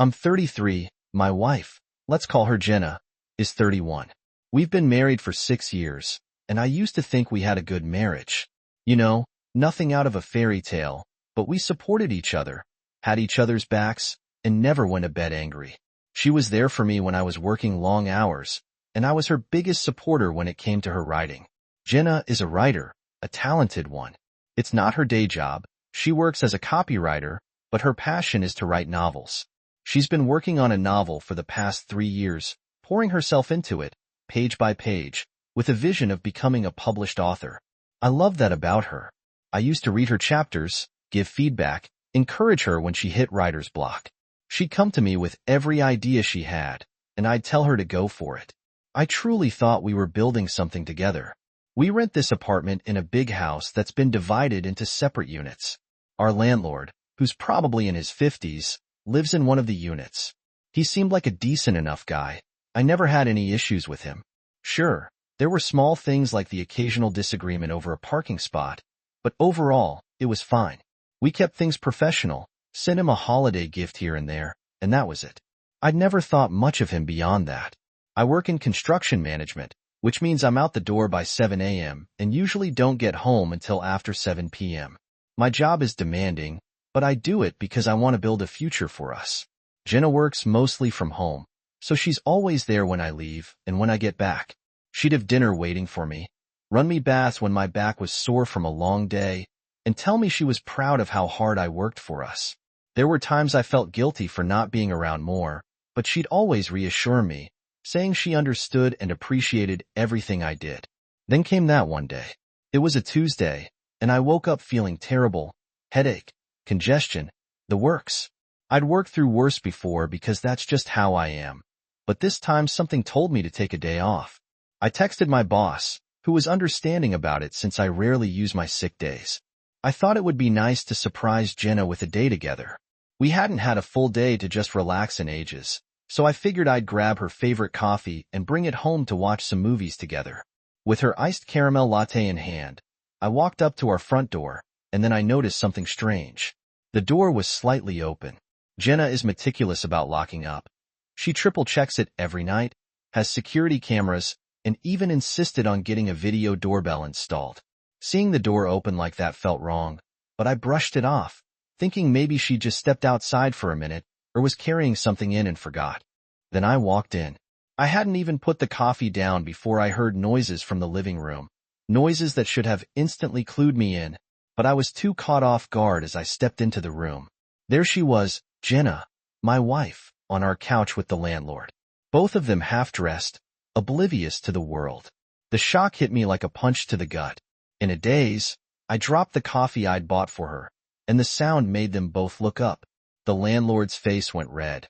I'm 33, my wife, let's call her Jenna, is 31. We've been married for 6 years, and I used to think we had a good marriage. You know, nothing out of a fairy tale, but we supported each other, had each other's backs, and never went to bed angry. She was there for me when I was working long hours, and I was her biggest supporter when it came to her writing. Jenna is a writer, a talented one. It's not her day job. She works as a copywriter, but her passion is to write novels. She's been working on a novel for the past 3 years, pouring herself into it, page by page, with a vision of becoming a published author. I love that about her. I used to read her chapters, give feedback, encourage her when she hit writer's block. She'd come to me with every idea she had, and I'd tell her to go for it. I truly thought we were building something together. We rent this apartment in a big house that's been divided into separate units. Our landlord, who's probably in his 50s, lives in one of the units. He seemed like a decent enough guy. I never had any issues with him. Sure, there were small things like the occasional disagreement over a parking spot, but overall, it was fine. We kept things professional, sent him a holiday gift here and there, and that was it. I'd never thought much of him beyond that. I work in construction management, which means I'm out the door by 7 a.m. and usually don't get home until after 7 p.m. My job is demanding, but I do it because I want to build a future for us. Jenna works mostly from home, so she's always there when I leave and when I get back. She'd have dinner waiting for me, run me baths when my back was sore from a long day, and tell me she was proud of how hard I worked for us. There were times I felt guilty for not being around more, but she'd always reassure me, saying she understood and appreciated everything I did. Then came that one day. It was a Tuesday, and I woke up feeling terrible, headache, congestion, the works. I'd worked through worse before because that's just how I am, but this time something told me to take a day off. I texted my boss, who was understanding about it since I rarely use my sick days. I thought it would be nice to surprise Jenna with a day together. We hadn't had a full day to just relax in ages, so I figured I'd grab her favorite coffee and bring it home to watch some movies together. With her iced caramel latte in hand, I walked up to our front door, and then I noticed something strange. The door was slightly open. Jenna is meticulous about locking up. She triple checks it every night, has security cameras, and even insisted on getting a video doorbell installed. Seeing the door open like that felt wrong, but I brushed it off, thinking maybe she just stepped outside for a minute or was carrying something in and forgot. Then I walked in. I hadn't even put the coffee down before I heard noises from the living room, noises that should have instantly clued me in, but I was too caught off guard as I stepped into the room. There she was, Jenna, my wife, on our couch with the landlord. Both of them half-dressed, oblivious to the world. The shock hit me like a punch to the gut. In a daze, I dropped the coffee I'd bought for her, and the sound made them both look up. The landlord's face went red.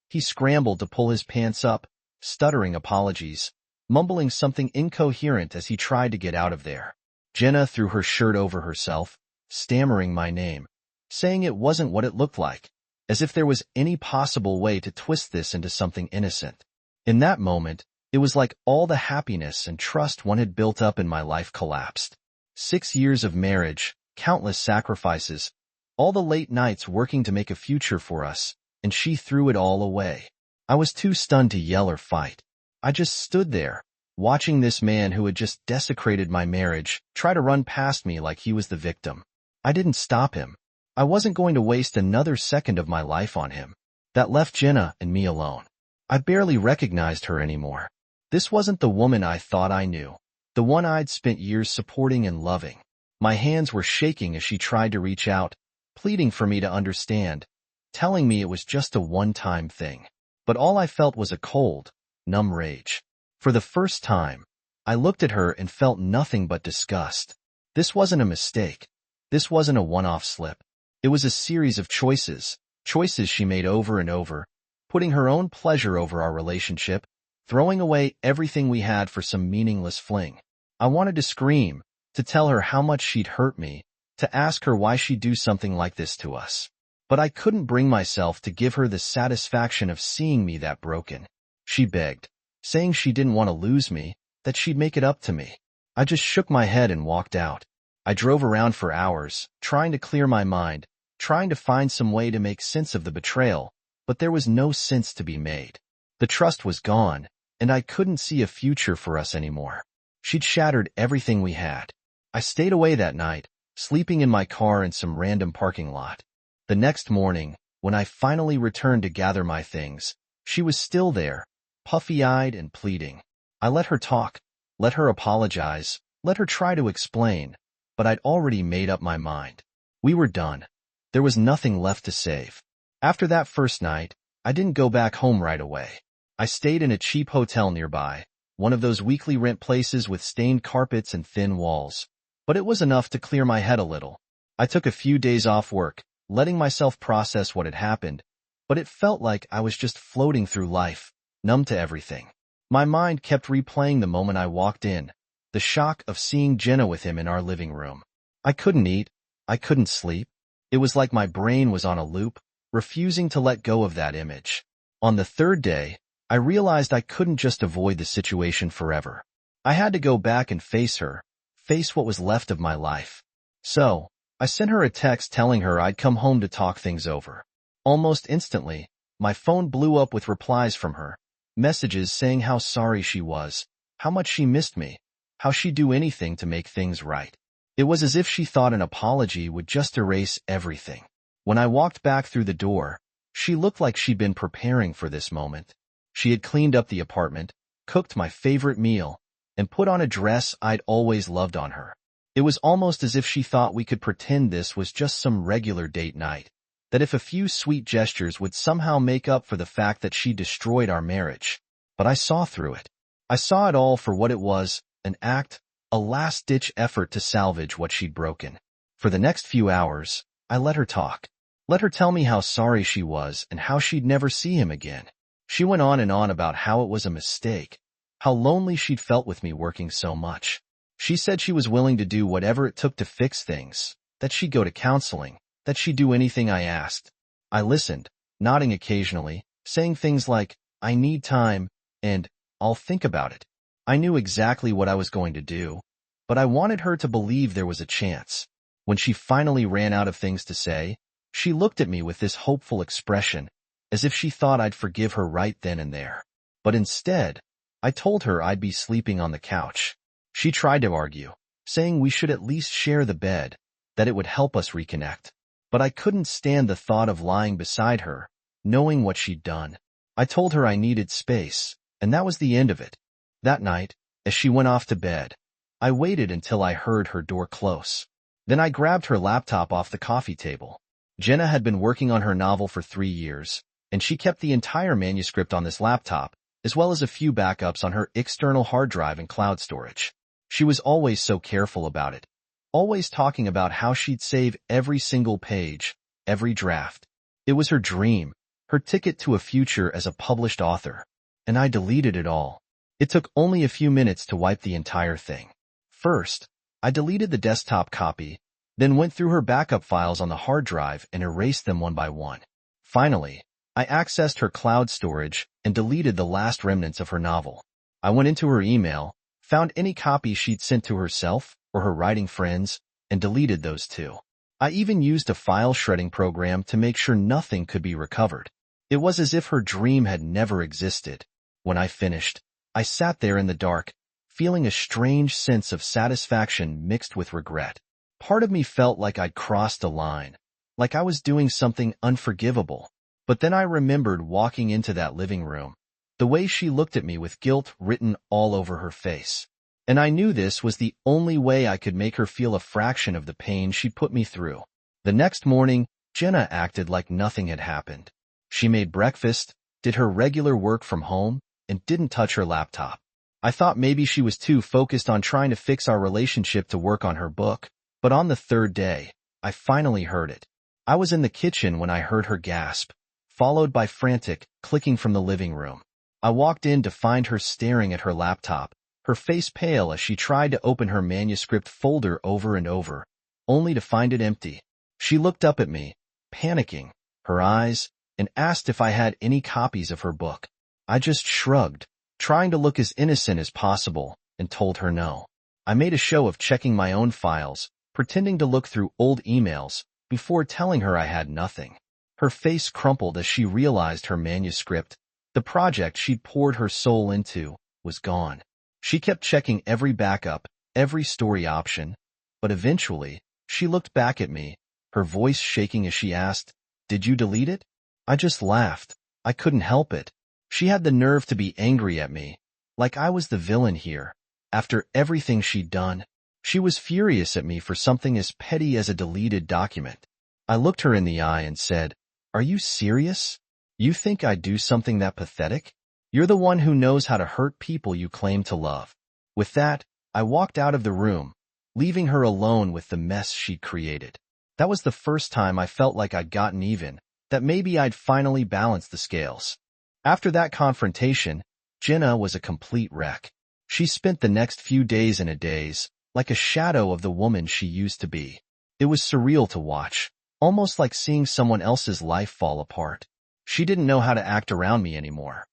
He scrambled to pull his pants up, stuttering apologies, mumbling something incoherent as he tried to get out of there. Jenna threw her shirt over herself, stammering my name, saying it wasn't what it looked like, as if there was any possible way to twist this into something innocent. In that moment, it was like all the happiness and trust one had built up in my life collapsed. 6 years of marriage, countless sacrifices, all the late nights working to make a future for us, and she threw it all away. I was too stunned to yell or fight. I just stood there, watching this man who had just desecrated my marriage try to run past me like he was the victim. I didn't stop him. I wasn't going to waste another second of my life on him. That left Jenna and me alone. I barely recognized her anymore. This wasn't the woman I thought I knew, the one I'd spent years supporting and loving. My hands were shaking as she tried to reach out, pleading for me to understand, telling me it was just a one-time thing. But all I felt was a cold, numb rage. For the first time, I looked at her and felt nothing but disgust. This wasn't a mistake. This wasn't a one-off slip. It was a series of choices she made over and over, putting her own pleasure over our relationship, throwing away everything we had for some meaningless fling. I wanted to scream, to tell her how much she'd hurt me, to ask her why she'd do something like this to us. But I couldn't bring myself to give her the satisfaction of seeing me that broken. She begged, saying she didn't want to lose me, that she'd make it up to me. I just shook my head and walked out. I drove around for hours, trying to clear my mind, trying to find some way to make sense of the betrayal, but there was no sense to be made. The trust was gone, and I couldn't see a future for us anymore. She'd shattered everything we had. I stayed away that night, sleeping in my car in some random parking lot. The next morning, when I finally returned to gather my things, she was still there, puffy-eyed and pleading. I let her talk, let her apologize, let her try to explain, but I'd already made up my mind. We were done. There was nothing left to save. After that first night, I didn't go back home right away. I stayed in a cheap hotel nearby, one of those weekly rent places with stained carpets and thin walls. But it was enough to clear my head a little. I took a few days off work, letting myself process what had happened, but it felt like I was just floating through life, numb to everything. My mind kept replaying the moment I walked in, the shock of seeing Jenna with him in our living room. I couldn't eat. I couldn't sleep. It was like my brain was on a loop, refusing to let go of that image. On the third day, I realized I couldn't just avoid the situation forever. I had to go back and face her, face what was left of my life. So, I sent her a text telling her I'd come home to talk things over. Almost instantly, my phone blew up with replies from her, messages saying how sorry she was, how much she missed me, how she'd do anything to make things right. It was as if she thought an apology would just erase everything. When I walked back through the door, she looked like she'd been preparing for this moment. She had cleaned up the apartment, cooked my favorite meal, and put on a dress I'd always loved on her. It was almost as if she thought we could pretend this was just some regular date night, that if a few sweet gestures would somehow make up for the fact that she destroyed our marriage. But I saw through it. I saw it all for what it was, an act, a last-ditch effort to salvage what she'd broken. For the next few hours, I let her talk. Let her tell me how sorry she was and how she'd never see him again. She went on and on about how it was a mistake, how lonely she'd felt with me working so much. She said she was willing to do whatever it took to fix things, that she'd go to counseling, that she'd do anything I asked. I listened, nodding occasionally, saying things like, "I need time," and "I'll think about it." I knew exactly what I was going to do, but I wanted her to believe there was a chance. When she finally ran out of things to say, she looked at me with this hopeful expression, as if she thought I'd forgive her right then and there. But instead, I told her I'd be sleeping on the couch. She tried to argue, saying we should at least share the bed, that it would help us reconnect. But I couldn't stand the thought of lying beside her, knowing what she'd done. I told her I needed space, and that was the end of it. That night, as she went off to bed, I waited until I heard her door close. Then I grabbed her laptop off the coffee table. Jenna had been working on her novel for 3 years, and she kept the entire manuscript on this laptop, as well as a few backups on her external hard drive and cloud storage. She was always so careful about it, always talking about how she'd save every single page, every draft. It was her dream, her ticket to a future as a published author. And I deleted it all. It took only a few minutes to wipe the entire thing. First, I deleted the desktop copy, then went through her backup files on the hard drive and erased them one by one. Finally, I accessed her cloud storage and deleted the last remnants of her novel. I went into her email, found any copies she'd sent to herself or her writing friends, and deleted those too. I even used a file shredding program to make sure nothing could be recovered. It was as if her dream had never existed. When I finished, I sat there in the dark, feeling a strange sense of satisfaction mixed with regret. Part of me felt like I'd crossed a line, like I was doing something unforgivable. But then I remembered walking into that living room, the way she looked at me with guilt written all over her face. And I knew this was the only way I could make her feel a fraction of the pain she put me through. The next morning, Jenna acted like nothing had happened. She made breakfast, did her regular work from home, and didn't touch her laptop. I thought maybe she was too focused on trying to fix our relationship to work on her book, but on the third day, I finally heard it. I was in the kitchen when I heard her gasp, followed by frantic clicking from the living room. I walked in to find her staring at her laptop, her face pale as she tried to open her manuscript folder over and over, only to find it empty. She looked up at me, panicking, her eyes, and asked if I had any copies of her book. I just shrugged, trying to look as innocent as possible, and told her no. I made a show of checking my own files, pretending to look through old emails, before telling her I had nothing. Her face crumpled as she realized her manuscript, the project she'd poured her soul into, was gone. She kept checking every backup, every story option, but eventually, she looked back at me, her voice shaking as she asked, "Did you delete it?" I just laughed. I couldn't help it. She had the nerve to be angry at me, like I was the villain here. After everything she'd done, she was furious at me for something as petty as a deleted document. I looked her in the eye and said, "Are you serious? You think I'd do something that pathetic? You're the one who knows how to hurt people you claim to love." With that, I walked out of the room, leaving her alone with the mess she'd created. That was the first time I felt like I'd gotten even, that maybe I'd finally balanced the scales. After that confrontation, Jenna was a complete wreck. She spent the next few days in a daze, like a shadow of the woman she used to be. It was surreal to watch, almost like seeing someone else's life fall apart. She didn't know how to act around me anymore.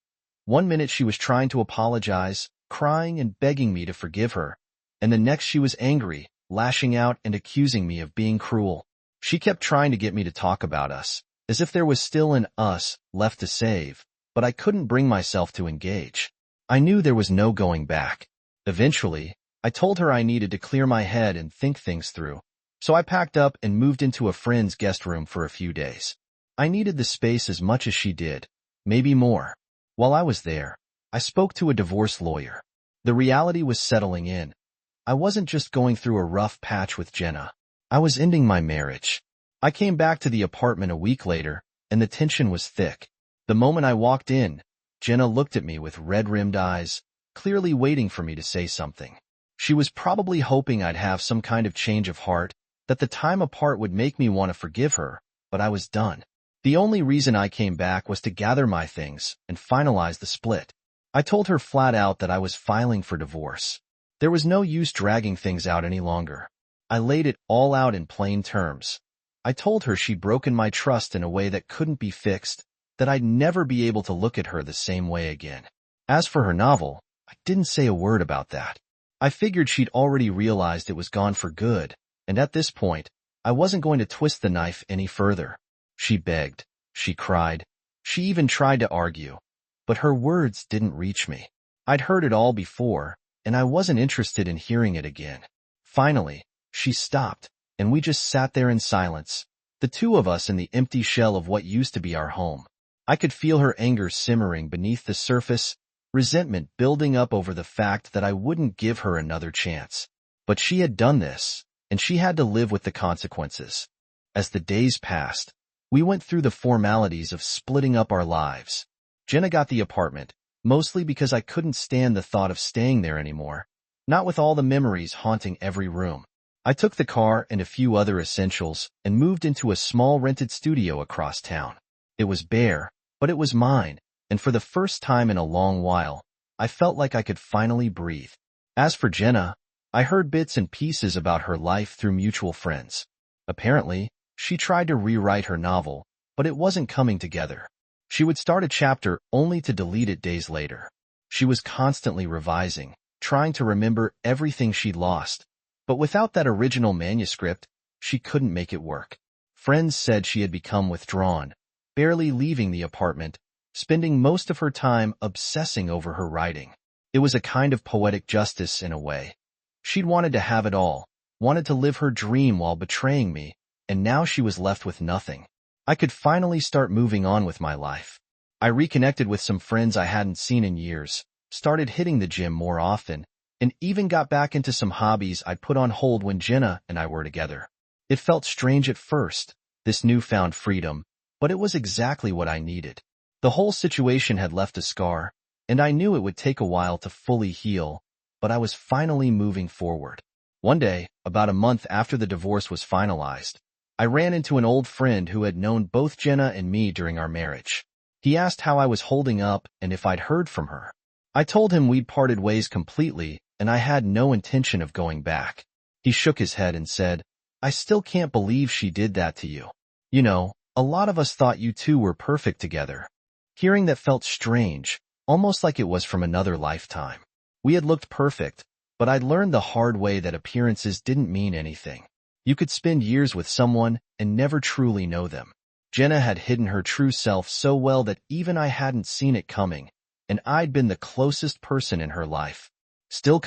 One minute she was trying to apologize, crying and begging me to forgive her, and the next she was angry, lashing out and accusing me of being cruel. She kept trying to get me to talk about us, as if there was still an us left to save, but I couldn't bring myself to engage. I knew there was no going back. Eventually, I told her I needed to clear my head and think things through, so I packed up and moved into a friend's guest room for a few days. I needed the space as much as she did, maybe more. While I was there, I spoke to a divorce lawyer. The reality was settling in. I wasn't just going through a rough patch with Jenna. I was ending my marriage. I came back to the apartment a week later, and the tension was thick. The moment I walked in, Jenna looked at me with red-rimmed eyes, clearly waiting for me to say something. She was probably hoping I'd have some kind of change of heart, that the time apart would make me want to forgive her, but I was done. The only reason I came back was to gather my things and finalize the split. I told her flat out that I was filing for divorce. There was no use dragging things out any longer. I laid it all out in plain terms. I told her she'd broken my trust in a way that couldn't be fixed, that I'd never be able to look at her the same way again. As for her novel, I didn't say a word about that. I figured she'd already realized it was gone for good, and at this point, I wasn't going to twist the knife any further. She begged, she cried, she even tried to argue, but her words didn't reach me. I'd heard it all before, and I wasn't interested in hearing it again. Finally, she stopped, and we just sat there in silence, the two of us in the empty shell of what used to be our home. I could feel her anger simmering beneath the surface, resentment building up over the fact that I wouldn't give her another chance. But she had done this, and she had to live with the consequences. As the days passed, we went through the formalities of splitting up our lives. Jenna got the apartment, mostly because I couldn't stand the thought of staying there anymore, not with all the memories haunting every room. I took the car and a few other essentials and moved into a small rented studio across town. It was bare, but it was mine, and for the first time in a long while, I felt like I could finally breathe. As for Jenna, I heard bits and pieces about her life through mutual friends. Apparently, she tried to rewrite her novel, but it wasn't coming together. She would start a chapter only to delete it days later. She was constantly revising, trying to remember everything she'd lost, but without that original manuscript, she couldn't make it work. Friends said she had become withdrawn, barely leaving the apartment, spending most of her time obsessing over her writing. It was a kind of poetic justice in a way. She'd wanted to have it all, wanted to live her dream while betraying me, and now she was left with nothing. I could finally start moving on with my life. I reconnected with some friends I hadn't seen in years, started hitting the gym more often, and even got back into some hobbies I'd put on hold when Jenna and I were together. It felt strange at first, this newfound freedom, but it was exactly what I needed. The whole situation had left a scar, and I knew it would take a while to fully heal, but I was finally moving forward. One day, about a month after the divorce was finalized, I ran into an old friend who had known both Jenna and me during our marriage. He asked how I was holding up and if I'd heard from her. I told him we'd parted ways completely and I had no intention of going back. He shook his head and said, "I still can't believe she did that to you. You know, a lot of us thought you two were perfect together." Hearing that felt strange, almost like it was from another lifetime. We had looked perfect, but I'd learned the hard way that appearances didn't mean anything. You could spend years with someone and never truly know them. Jenna had hidden her true self so well that even I hadn't seen it coming, and I'd been the closest person in her life. Still,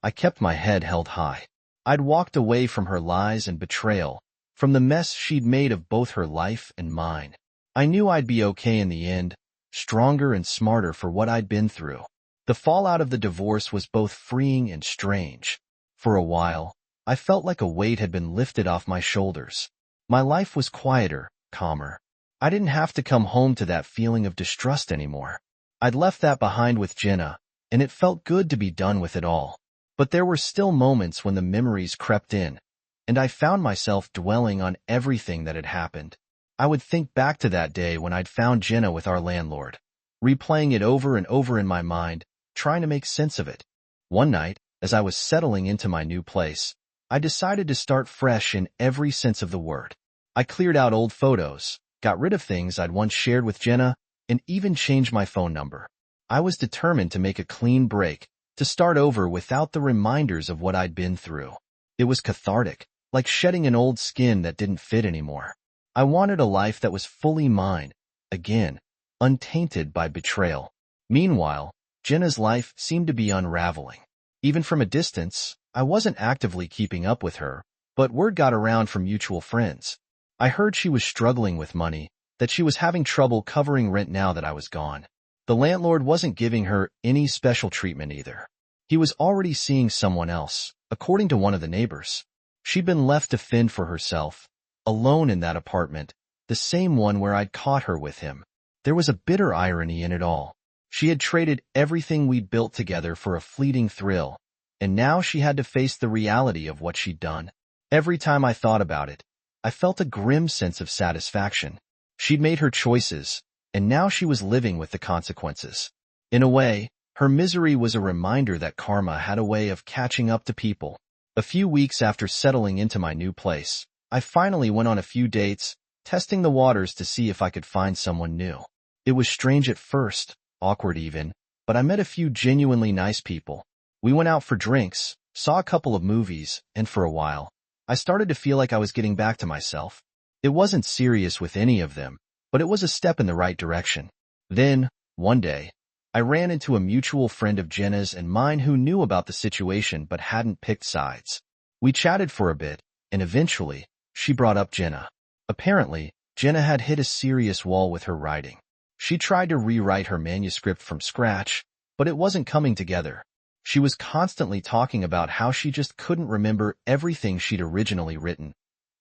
I kept my head held high. I'd walked away from her lies and betrayal, from the mess she'd made of both her life and mine. I knew I'd be okay in the end, stronger and smarter for what I'd been through. The fallout of the divorce was both freeing and strange. For a while, I felt like a weight had been lifted off my shoulders. My life was quieter, calmer. I didn't have to come home to that feeling of distrust anymore. I'd left that behind with Jenna, and it felt good to be done with it all. But there were still moments when the memories crept in, and I found myself dwelling on everything that had happened. I would think back to that day when I'd found Jenna with our landlord, replaying it over and over in my mind, trying to make sense of it. One night, as I was settling into my new place, I decided to start fresh in every sense of the word. I cleared out old photos, got rid of things I'd once shared with Jenna, and even changed my phone number. I was determined to make a clean break, to start over without the reminders of what I'd been through. It was cathartic, like shedding an old skin that didn't fit anymore. I wanted a life that was fully mine, again, untainted by betrayal. Meanwhile, Jenna's life seemed to be unraveling. Even from a distance, I wasn't actively keeping up with her, but word got around from mutual friends. I heard she was struggling with money, that she was having trouble covering rent now that I was gone. The landlord wasn't giving her any special treatment either. He was already seeing someone else, according to one of the neighbors. She'd been left to fend for herself, alone in that apartment, the same one where I'd caught her with him. There was a bitter irony in it all. She had traded everything we'd built together for a fleeting thrill, and now she had to face the reality of what she'd done. Every time I thought about it, I felt a grim sense of satisfaction. She'd made her choices, and now she was living with the consequences. In a way, her misery was a reminder that karma had a way of catching up to people. A few weeks after settling into my new place, I finally went on a few dates, testing the waters to see if I could find someone new. It was strange at first, awkward even, but I met a few genuinely nice people. We went out for drinks, saw a couple of movies, and for a while, I started to feel like I was getting back to myself. It wasn't serious with any of them, but it was a step in the right direction. Then, one day, I ran into a mutual friend of Jenna's and mine who knew about the situation but hadn't picked sides. We chatted for a bit, and eventually, she brought up Jenna. Apparently, Jenna had hit a serious wall with her writing. She tried to rewrite her manuscript from scratch, but it wasn't coming together. She was constantly talking about how she just couldn't remember everything she'd originally written.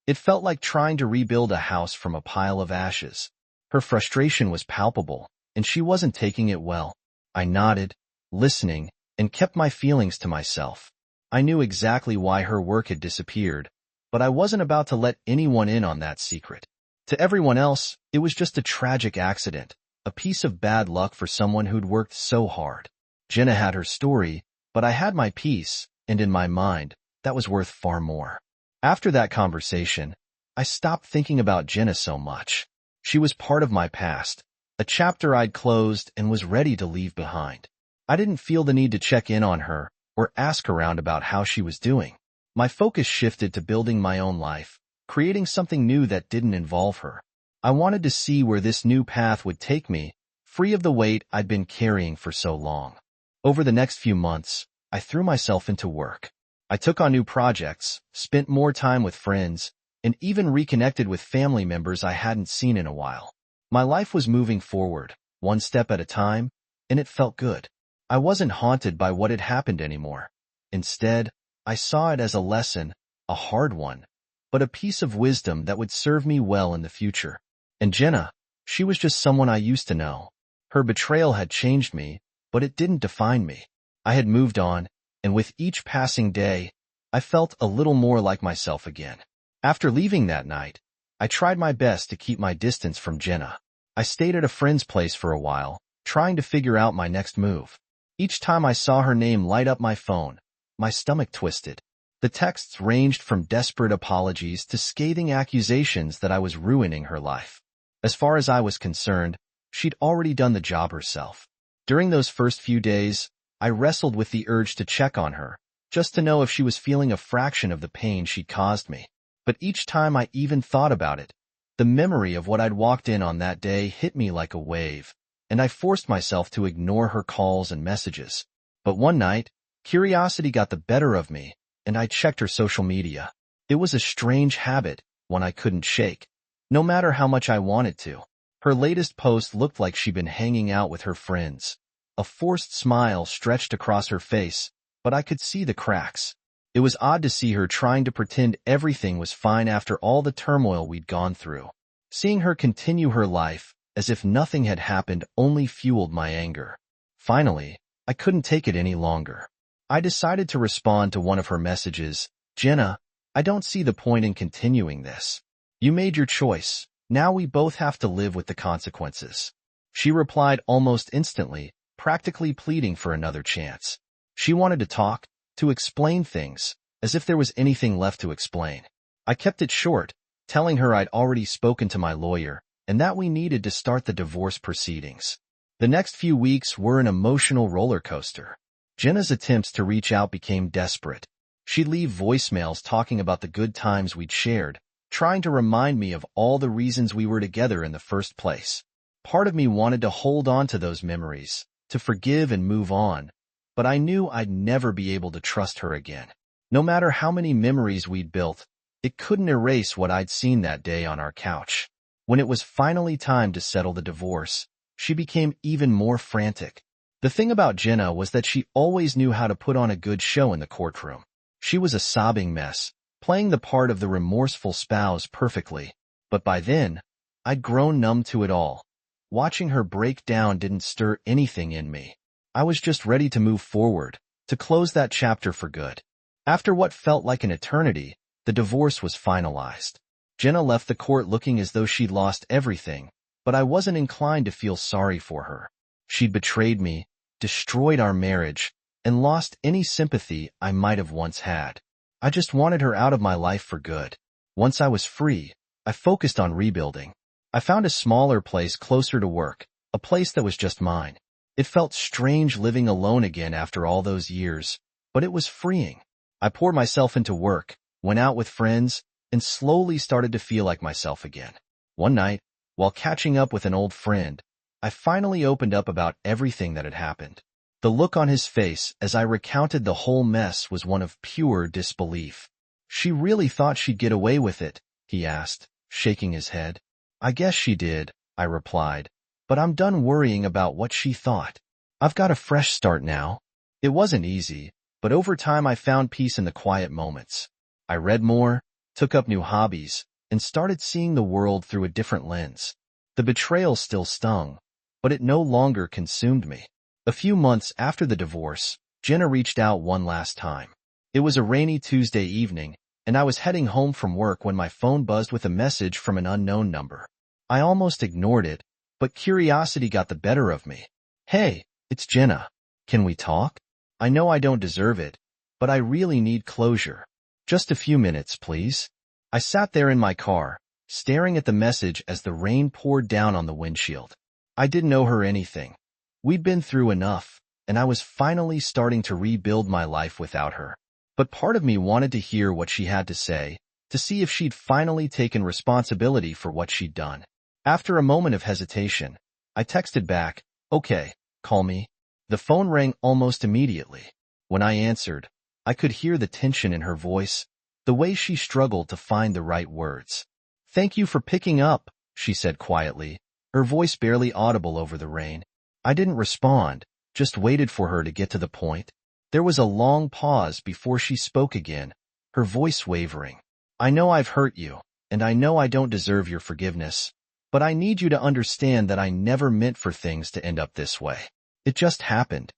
It felt like trying to rebuild a house from a pile of ashes. Her frustration was palpable, and she wasn't taking it well. I nodded, listening, and kept my feelings to myself. I knew exactly why her work had disappeared, but I wasn't about to let anyone in on that secret. To everyone else, it was just a tragic accident, a piece of bad luck for someone who'd worked so hard. Jenna had her story, but I had my piece, and in my mind, that was worth far more. After that conversation, I stopped thinking about Jenna so much. She was part of my past, a chapter I'd closed and was ready to leave behind. I didn't feel the need to check in on her or ask around about how she was doing. My focus shifted to building my own life, creating something new that didn't involve her. I wanted to see where this new path would take me, free of the weight I'd been carrying for so long. Over the next few months, I threw myself into work. I took on new projects, spent more time with friends, and even reconnected with family members I hadn't seen in a while. My life was moving forward, one step at a time, and it felt good. I wasn't haunted by what had happened anymore. Instead, I saw it as a lesson, a hard one, but a piece of wisdom that would serve me well in the future. And Jenna, she was just someone I used to know. Her betrayal had changed me, but it didn't define me. I had moved on, and with each passing day, I felt a little more like myself again. After leaving that night, I tried my best to keep my distance from Jenna. I stayed at a friend's place for a while, trying to figure out my next move. Each time I saw her name light up my phone, my stomach twisted. The texts ranged from desperate apologies to scathing accusations that I was ruining her life. As far as I was concerned, she'd already done the job herself. During those first few days, I wrestled with the urge to check on her, just to know if she was feeling a fraction of the pain she'd caused me. But each time I even thought about it, The memory of what I'd walked in on that day hit me like a wave, and I forced myself to ignore her calls and messages. But one night, curiosity got the better of me, and I checked her social media. It was a strange habit, one I couldn't shake, no matter how much I wanted to. Her latest post looked like she'd been hanging out with her friends. A forced smile stretched across her face, but I could see the cracks. It was odd to see her trying to pretend everything was fine after all the turmoil we'd gone through. Seeing her continue her life, as if nothing had happened, only fueled my anger. Finally, I couldn't take it any longer. I decided to respond to one of her messages. "Jenna, I don't see the point in continuing this. You made your choice. Now we both have to live with the consequences." She replied almost instantly, practically pleading for another chance. She wanted to talk, to explain things, as if there was anything left to explain. I kept it short, telling her I'd already spoken to my lawyer, and that we needed to start the divorce proceedings. The next few weeks were an emotional roller coaster. Jenna's attempts to reach out became desperate. She'd leave voicemails talking about the good times we'd shared, trying to remind me of all the reasons we were together in the first place. Part of me wanted to hold on to those memories, to forgive and move on, but I knew I'd never be able to trust her again. No matter how many memories we'd built, it couldn't erase what I'd seen that day on our couch. When it was finally time to settle the divorce, she became even more frantic. The thing about Jenna was that she always knew how to put on a good show in the courtroom. She was a sobbing mess, playing the part of the remorseful spouse perfectly. But by then, I'd grown numb to it all. Watching her break down didn't stir anything in me. I was just ready to move forward, to close that chapter for good. After what felt like an eternity, the divorce was finalized. Jenna left the court looking as though she'd lost everything, but I wasn't inclined to feel sorry for her. She'd betrayed me, destroyed our marriage, and lost any sympathy I might have once had. I just wanted her out of my life for good. Once I was free, I focused on rebuilding. I found a smaller place closer to work, a place that was just mine. It felt strange living alone again after all those years, but it was freeing. I poured myself into work, went out with friends, and slowly started to feel like myself again. One night, while catching up with an old friend, I finally opened up about everything that had happened. The look on his face as I recounted the whole mess was one of pure disbelief. "She really thought she'd get away with it?" he asked, shaking his head. "I guess she did," I replied, "but I'm done worrying about what she thought. I've got a fresh start now." It wasn't easy, but over time I found peace in the quiet moments. I read more, took up new hobbies, and started seeing the world through a different lens. The betrayal still stung, but it no longer consumed me. A few months after the divorce, Jenna reached out one last time. It was a rainy Tuesday evening, and I was heading home from work when my phone buzzed with a message from an unknown number. I almost ignored it, but curiosity got the better of me. "Hey, it's Jenna. Can we talk? I know I don't deserve it, but I really need closure. Just a few minutes, please." I sat there in my car, staring at the message as the rain poured down on the windshield. I didn't owe her anything. We'd been through enough, and I was finally starting to rebuild my life without her. But part of me wanted to hear what she had to say, to see if she'd finally taken responsibility for what she'd done. After a moment of hesitation, I texted back, "Okay, call me." The phone rang almost immediately. When I answered, I could hear the tension in her voice, the way she struggled to find the right words. "Thank you for picking up," she said quietly, her voice barely audible over the rain. I didn't respond, just waited for her to get to the point. There was a long pause before she spoke again, her voice wavering. "I know I've hurt you, and I know I don't deserve your forgiveness, but I need you to understand that I never meant for things to end up this way. It just happened."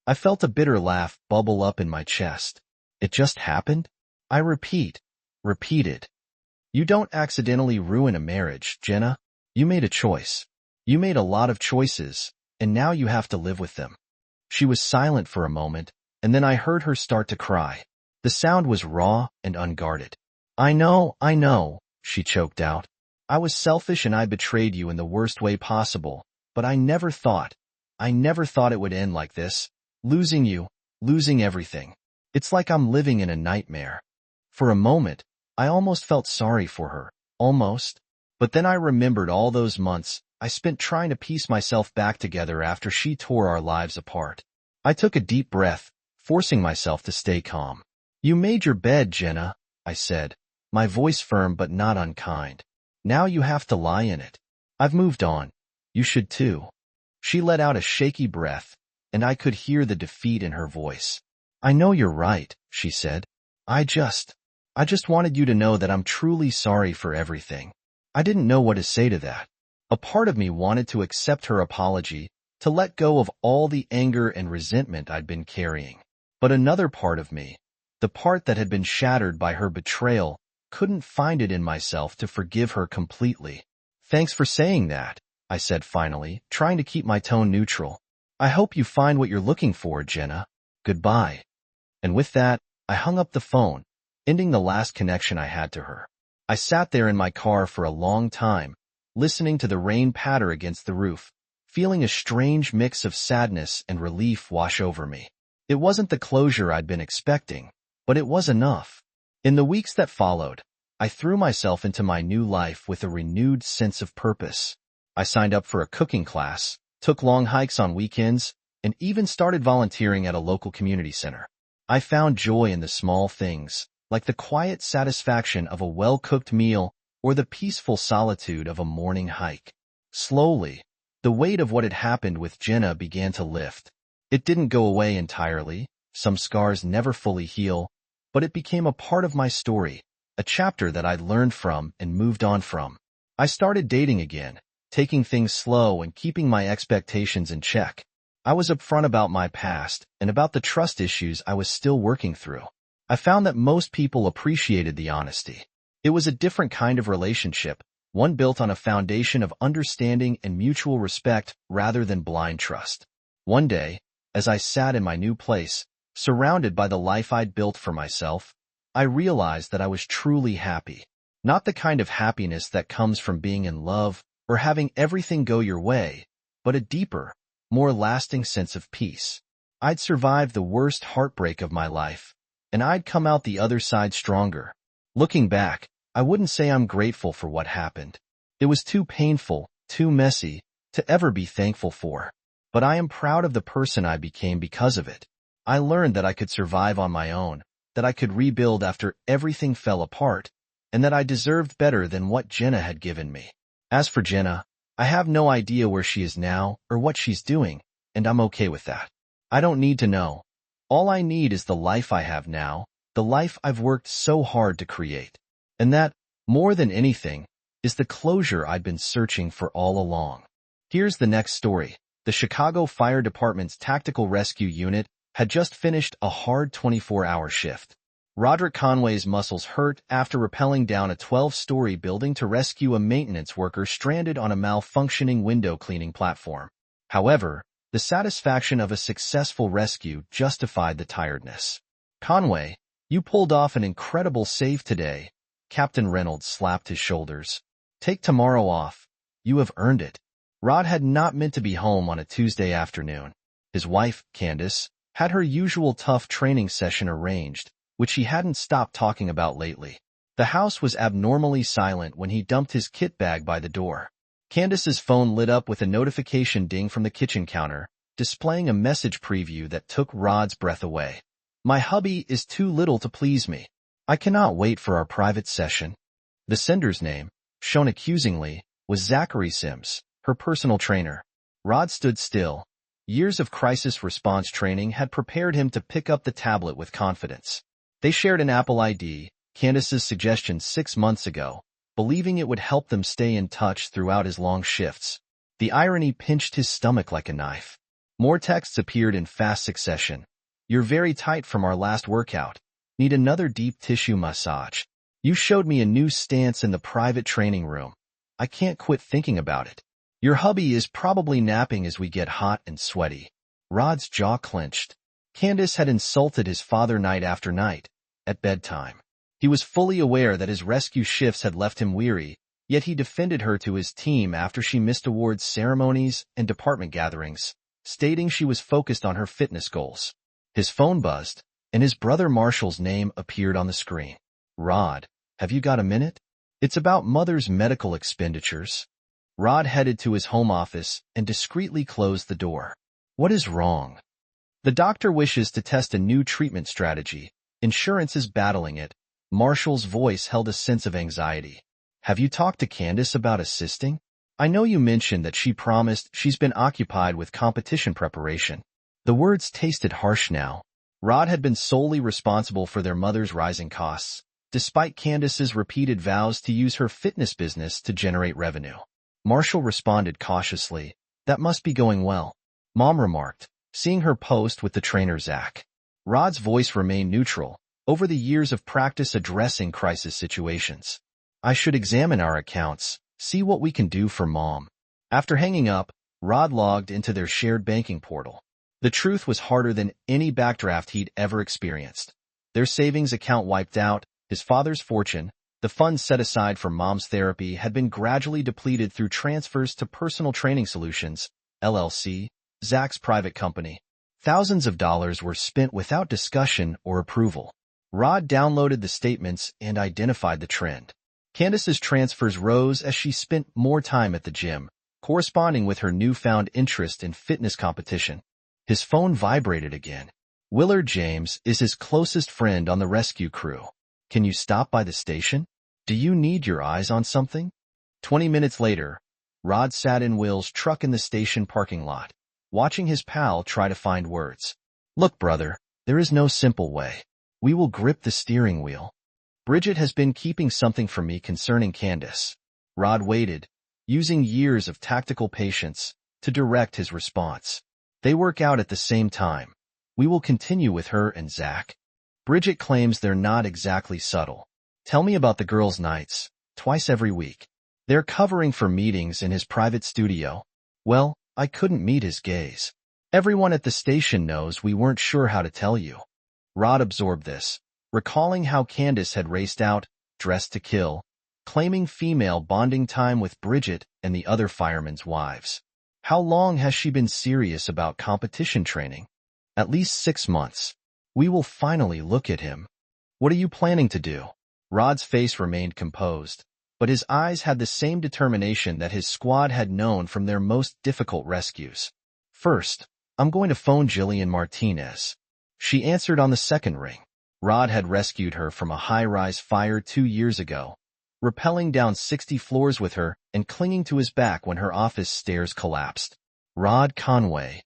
I felt a bitter laugh bubble up in my chest. "It just happened?" I repeated. "You don't accidentally ruin a marriage, Jenna. You made a choice. You made a lot of choices, and now you have to live with them." She was silent for a moment, and then I heard her start to cry. The sound was raw and unguarded. I know, she choked out. "I was selfish and I betrayed you in the worst way possible, but I never thought it would end like this. Losing you, losing everything. It's like I'm living in a nightmare." For a moment, I almost felt sorry for her. Almost. But then I remembered all those months I spent trying to piece myself back together after she tore our lives apart. I took a deep breath, forcing myself to stay calm. "You made your bed, Jenna," I said, my voice firm but not unkind. "Now you have to lie in it. I've moved on. You should too." She let out a shaky breath, and I could hear the defeat in her voice. "I know you're right," she said. I just wanted you to know that I'm truly sorry for everything." I didn't know what to say to that. A part of me wanted to accept her apology, to let go of all the anger and resentment I'd been carrying. But another part of me, the part that had been shattered by her betrayal, couldn't find it in myself to forgive her completely. "Thanks for saying that," I said finally, trying to keep my tone neutral. "I hope you find what you're looking for, Jenna. Goodbye." And with that, I hung up the phone, ending the last connection I had to her. I sat there in my car for a long time, listening to the rain patter against the roof, feeling a strange mix of sadness and relief wash over me. It wasn't the closure I'd been expecting, but it was enough. In the weeks that followed, I threw myself into my new life with a renewed sense of purpose. I signed up for a cooking class, took long hikes on weekends, and even started volunteering at a local community center. I found joy in the small things, like the quiet satisfaction of a well-cooked meal or the peaceful solitude of a morning hike. Slowly, the weight of what had happened with Jenna began to lift. It didn't go away entirely. Some scars never fully heal, but it became a part of my story, a chapter that I'd learned from and moved on from. I started dating again, taking things slow and keeping my expectations in check. I was upfront about my past and about the trust issues I was still working through. I found that most people appreciated the honesty. It was a different kind of relationship, one built on a foundation of understanding and mutual respect rather than blind trust. One day, as I sat in my new place, surrounded by the life I'd built for myself, I realized that I was truly happy. Not the kind of happiness that comes from being in love or having everything go your way, but a deeper, more lasting sense of peace. I'd survived the worst heartbreak of my life, and I'd come out the other side stronger. Looking back, I wouldn't say I'm grateful for what happened. It was too painful, too messy, to ever be thankful for. But I am proud of the person I became because of it. I learned that I could survive on my own, that I could rebuild after everything fell apart, and that I deserved better than what Jenna had given me. As for Jenna, I have no idea where she is now or what she's doing, and I'm okay with that. I don't need to know. All I need is the life I have now, the life I've worked so hard to create. And that, more than anything, is the closure I've been searching for all along. Here's the next story. The Chicago Fire Department's Tactical Rescue Unit had just finished a hard 24-hour shift. Roderick Conway's muscles hurt after rappelling down a 12-story building to rescue a maintenance worker stranded on a malfunctioning window cleaning platform. However, the satisfaction of a successful rescue justified the tiredness. "Conway, you pulled off an incredible save today." Captain Reynolds slapped his shoulders. "Take tomorrow off. You have earned it." Rod had not meant to be home on a Tuesday afternoon. His wife, Candace, had her usual tough training session arranged, which he hadn't stopped talking about lately. The house was abnormally silent when he dumped his kit bag by the door. Candace's phone lit up with a notification ding from the kitchen counter, displaying a message preview that took Rod's breath away. "My hubby is too little to please me. I cannot wait for our private session." The sender's name, shown accusingly, was Zachary Sims, her personal trainer. Rod stood still. Years of crisis response training had prepared him to pick up the tablet with confidence. They shared an Apple ID, Candace's suggestion 6 months ago, believing it would help them stay in touch throughout his long shifts. The irony pinched his stomach like a knife. More texts appeared in fast succession. "You're very tight from our last workout. Need another deep tissue massage. You showed me a new stance in the private training room. I can't quit thinking about it. Your hubby is probably napping as we get hot and sweaty." Rod's jaw clenched. Candace had insulted his father night after night, at bedtime. He was fully aware that his rescue shifts had left him weary, yet he defended her to his team after she missed awards ceremonies and department gatherings, stating she was focused on her fitness goals. His phone buzzed, and his brother Marshall's name appeared on the screen. "Rod, have you got a minute?" It's about mother's medical expenditures. Rod headed to his home office and discreetly closed the door. What is wrong? The doctor wishes to test a new treatment strategy. Insurance is battling it. Marshall's voice held a sense of anxiety. Have you talked to Candace about assisting? I know you mentioned that she promised. She's been occupied with competition preparation. The words tasted harsh now. Rod had been solely responsible for their mother's rising costs, despite Candace's repeated vows to use her fitness business to generate revenue. Marshall responded cautiously. That must be going well, Mom remarked, seeing her post with the trainer Zach. Rod's voice remained neutral, over the years of practice addressing crisis situations. I should examine our accounts, see what we can do for Mom. After hanging up, Rod logged into their shared banking portal. The truth was harder than any backdraft he'd ever experienced. Their savings account wiped out, his father's fortune, the funds set aside for Mom's therapy, had been gradually depleted through transfers to Personal Training Solutions, LLC, Zach's private company. Thousands of dollars were spent without discussion or approval. Rod downloaded the statements and identified the trend. Candace's transfers rose as she spent more time at the gym, corresponding with her newfound interest in fitness competition. His phone vibrated again. Willard James is his closest friend on the rescue crew. Can you stop by the station? Do you need your eyes on something? 20 minutes later, Rod sat in Will's truck in the station parking lot, watching his pal try to find words. Look, brother, there is no simple way. We will grip the steering wheel. Bridget has been keeping something from me concerning Candace. Rod waited, using years of tactical patience to direct his response. They work out at the same time. We will continue with her and Zach. Bridget claims they're not exactly subtle. Tell me about the girls' nights, twice every week. They're covering for meetings in his private studio. Well, I couldn't meet his gaze. Everyone at the station knows we weren't sure how to tell you. Rod absorbed this, recalling how Candace had raced out, dressed to kill, claiming female bonding time with Bridget and the other firemen's wives. How long has she been serious about competition training? At least 6 months. We will finally look at him. What are you planning to do? Rod's face remained composed, but his eyes had the same determination that his squad had known from their most difficult rescues. First, I'm going to phone Jillian Martinez. She answered on the second ring. Rod had rescued her from a high-rise fire 2 years ago, rappelling down 60 floors with her and clinging to his back when her office stairs collapsed. Rod Conway.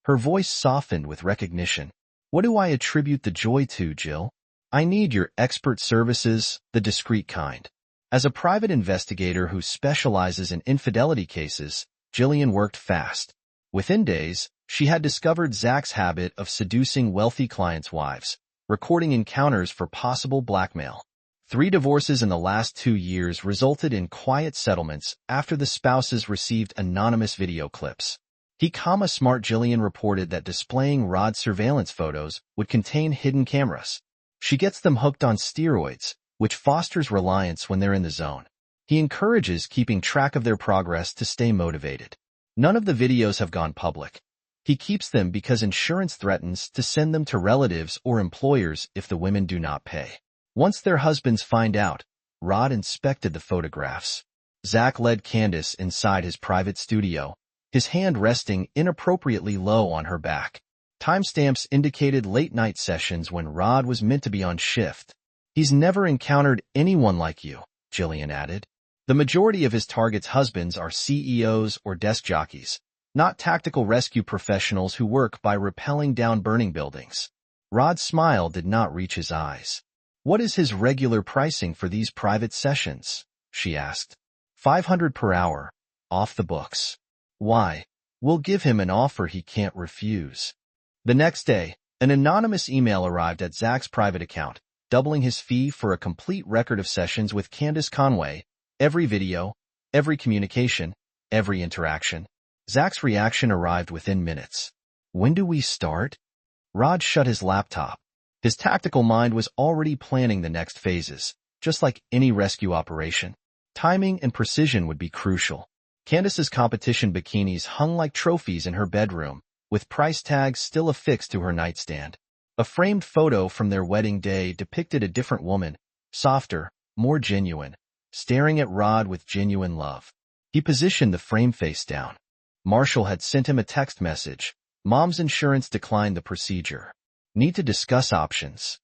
Her voice softened with recognition. What do I attribute the joy to, Jill? I need your expert services, the discreet kind. As a private investigator who specializes in infidelity cases, Jillian worked fast. Within days, she had discovered Zach's habit of seducing wealthy clients' wives, recording encounters for possible blackmail. 3 divorces in the last 2 years resulted in quiet settlements after the spouses received anonymous video clips. Smart Jillian reported that displaying Rod's surveillance photos would contain hidden cameras. She gets them hooked on steroids, which fosters reliance when they're in the zone. He encourages keeping track of their progress to stay motivated. None of the videos have gone public. He keeps them because insurance threatens to send them to relatives or employers if the women do not pay. Once their husbands find out, Rod inspected the photographs. Zach led Candace inside his private studio, his hand resting inappropriately low on her back. Timestamps indicated late-night sessions when Rod was meant to be on shift. He's never encountered anyone like you, Jillian added. The majority of his targets' husbands are CEOs or desk jockeys, not tactical rescue professionals who work by rappelling down burning buildings. Rod's smile did not reach his eyes. What is his regular pricing for these private sessions? She asked. $500 per hour, off the books. Why? We'll give him an offer he can't refuse. The next day, an anonymous email arrived at Zach's private account, doubling his fee for a complete record of sessions with Candace Conway, every video, every communication, every interaction. Zach's reaction arrived within minutes. When do we start? Rod shut his laptop. His tactical mind was already planning the next phases, just like any rescue operation. Timing and precision would be crucial. Candace's competition bikinis hung like trophies in her bedroom, with price tags still affixed to her nightstand. A framed photo from their wedding day depicted a different woman, softer, more genuine, staring at Rod with genuine love. He positioned the frame face down. Marshall had sent him a text message. Mom's insurance declined the procedure. Need to discuss options.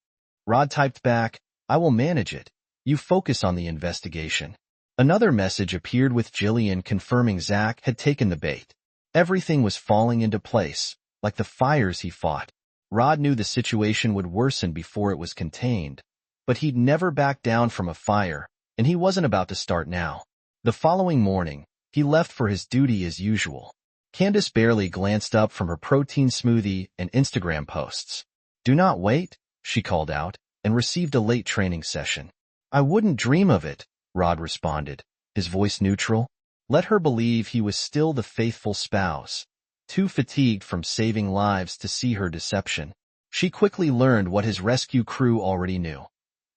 Rod typed back, I will manage it. You focus on the investigation. Another message appeared with Jillian confirming Zach had taken the bait. Everything was falling into place, like the fires he fought. Rod knew the situation would worsen before it was contained, but he'd never back down from a fire, and he wasn't about to start now. The following morning, he left for his duty as usual. Candace barely glanced up from her protein smoothie and Instagram posts. Do not wait, she called out, and received a late training session. I wouldn't dream of it, Rod responded, his voice neutral. Let her believe he was still the faithful spouse, too fatigued from saving lives to see her deception. She quickly learned what his rescue crew already knew.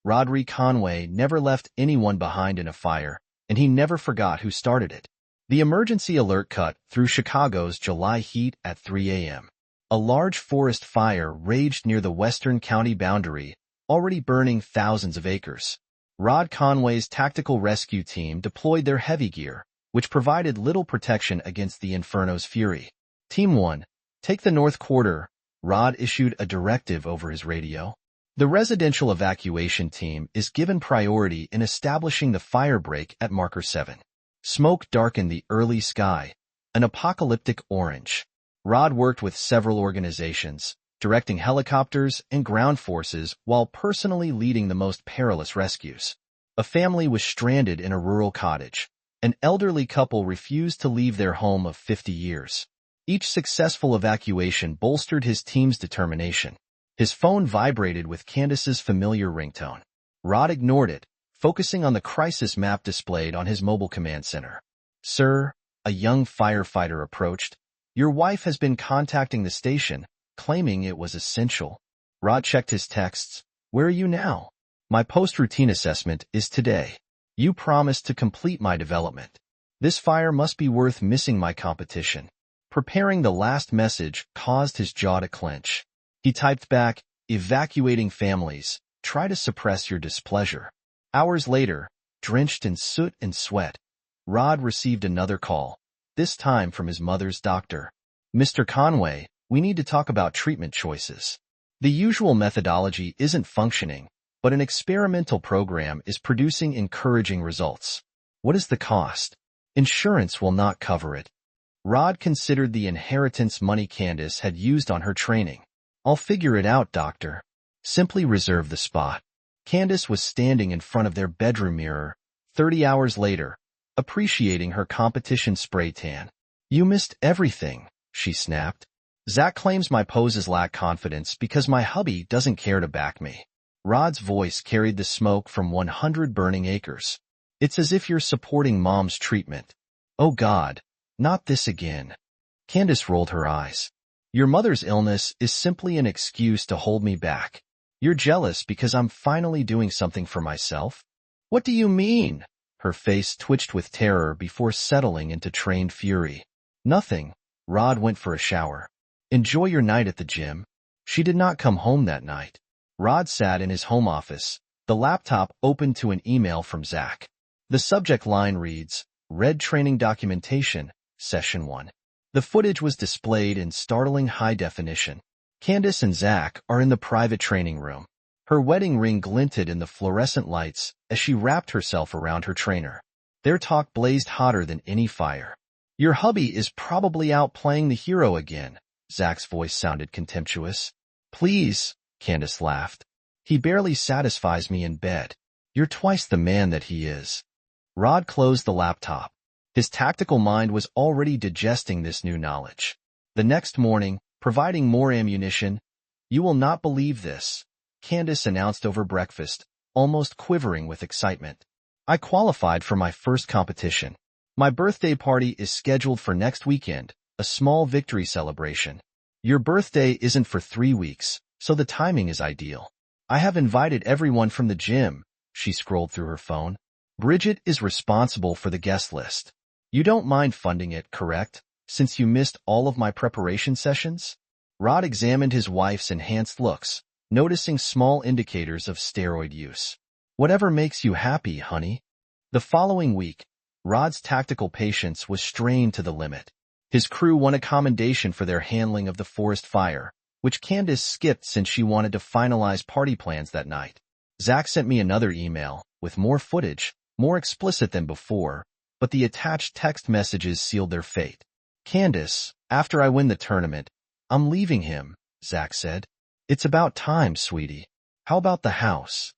Roderick Conway never left anyone behind in a fire, and he never forgot who started it. The emergency alert cut through Chicago's July heat at 3 a.m. A large forest fire raged near the western county boundary, already burning thousands of acres. Rod Conway's tactical rescue team deployed their heavy gear, which provided little protection against the inferno's fury. Team 1, take the North Quarter, Rod issued a directive over his radio. The residential evacuation team is given priority in establishing the fire break at Marker 7. Smoke darkened the early sky, an apocalyptic orange. Rod worked with several organizations, directing helicopters and ground forces while personally leading the most perilous rescues. A family was stranded in a rural cottage. An elderly couple refused to leave their home of 50 years. Each successful evacuation bolstered his team's determination. His phone vibrated with Candace's familiar ringtone. Rod ignored it, focusing on the crisis map displayed on his mobile command center. Sir, a young firefighter approached. Your wife has been contacting the station, claiming it was essential. Rod checked his texts. Where are you now? My post-routine assessment is today. You promised to complete my development. This fire must be worth missing my competition. Preparing the last message caused his jaw to clench. He typed back, evacuating families, try to suppress your displeasure. Hours later, drenched in soot and sweat, Rod received another call, this time from his mother's doctor. Mr. Conway, we need to talk about treatment choices. The usual methodology isn't functioning, but an experimental program is producing encouraging results. What is the cost? Insurance will not cover it. Rod considered the inheritance money Candace had used on her training. I'll figure it out, doctor. Simply reserve the spot. Candace was standing in front of their bedroom mirror, 30 hours later, appreciating her competition spray tan. You missed everything, she snapped. Zach claims my poses lack confidence because my hubby doesn't care to back me. Rod's voice carried the smoke from 100 burning acres. It's as if you're supporting mom's treatment. Oh God, not this again. Candace rolled her eyes. Your mother's illness is simply an excuse to hold me back. You're jealous because I'm finally doing something for myself? What do you mean? Her face twitched with terror before settling into trained fury. Nothing. Rod went for a shower. Enjoy your night at the gym. She did not come home that night. Rod sat in his home office, the laptop open to an email from Zach. The subject line reads, Read Training Documentation, Session 1. The footage was displayed in startling high definition. Candace and Zach are in the private training room. Her wedding ring glinted in the fluorescent lights as she wrapped herself around her trainer. Their talk blazed hotter than any fire. Your hubby is probably out playing the hero again. Zach's voice sounded contemptuous. Please, Candace laughed. He barely satisfies me in bed. You're twice the man that he is. Rod closed the laptop. His tactical mind was already digesting this new knowledge. The next morning, providing more ammunition, you will not believe this, Candace announced over breakfast, almost quivering with excitement. I qualified for my first competition. My birthday party is scheduled for next weekend, a small victory celebration. Your birthday isn't for 3 weeks, so the timing is ideal. I have invited everyone from the gym, she scrolled through her phone. Bridget is responsible for the guest list. You don't mind funding it, correct, since you missed all of my preparation sessions? Rod examined his wife's enhanced looks, noticing small indicators of steroid use. Whatever makes you happy, honey. The following week, Rod's tactical patience was strained to the limit. His crew won a commendation for their handling of the forest fire, which Candace skipped since she wanted to finalize party plans that night. Zach sent me another email, with more footage, more explicit than before, but the attached text messages sealed their fate. Candace, after I win the tournament, I'm leaving him, Zach said. It's about time, sweetie. How about the house?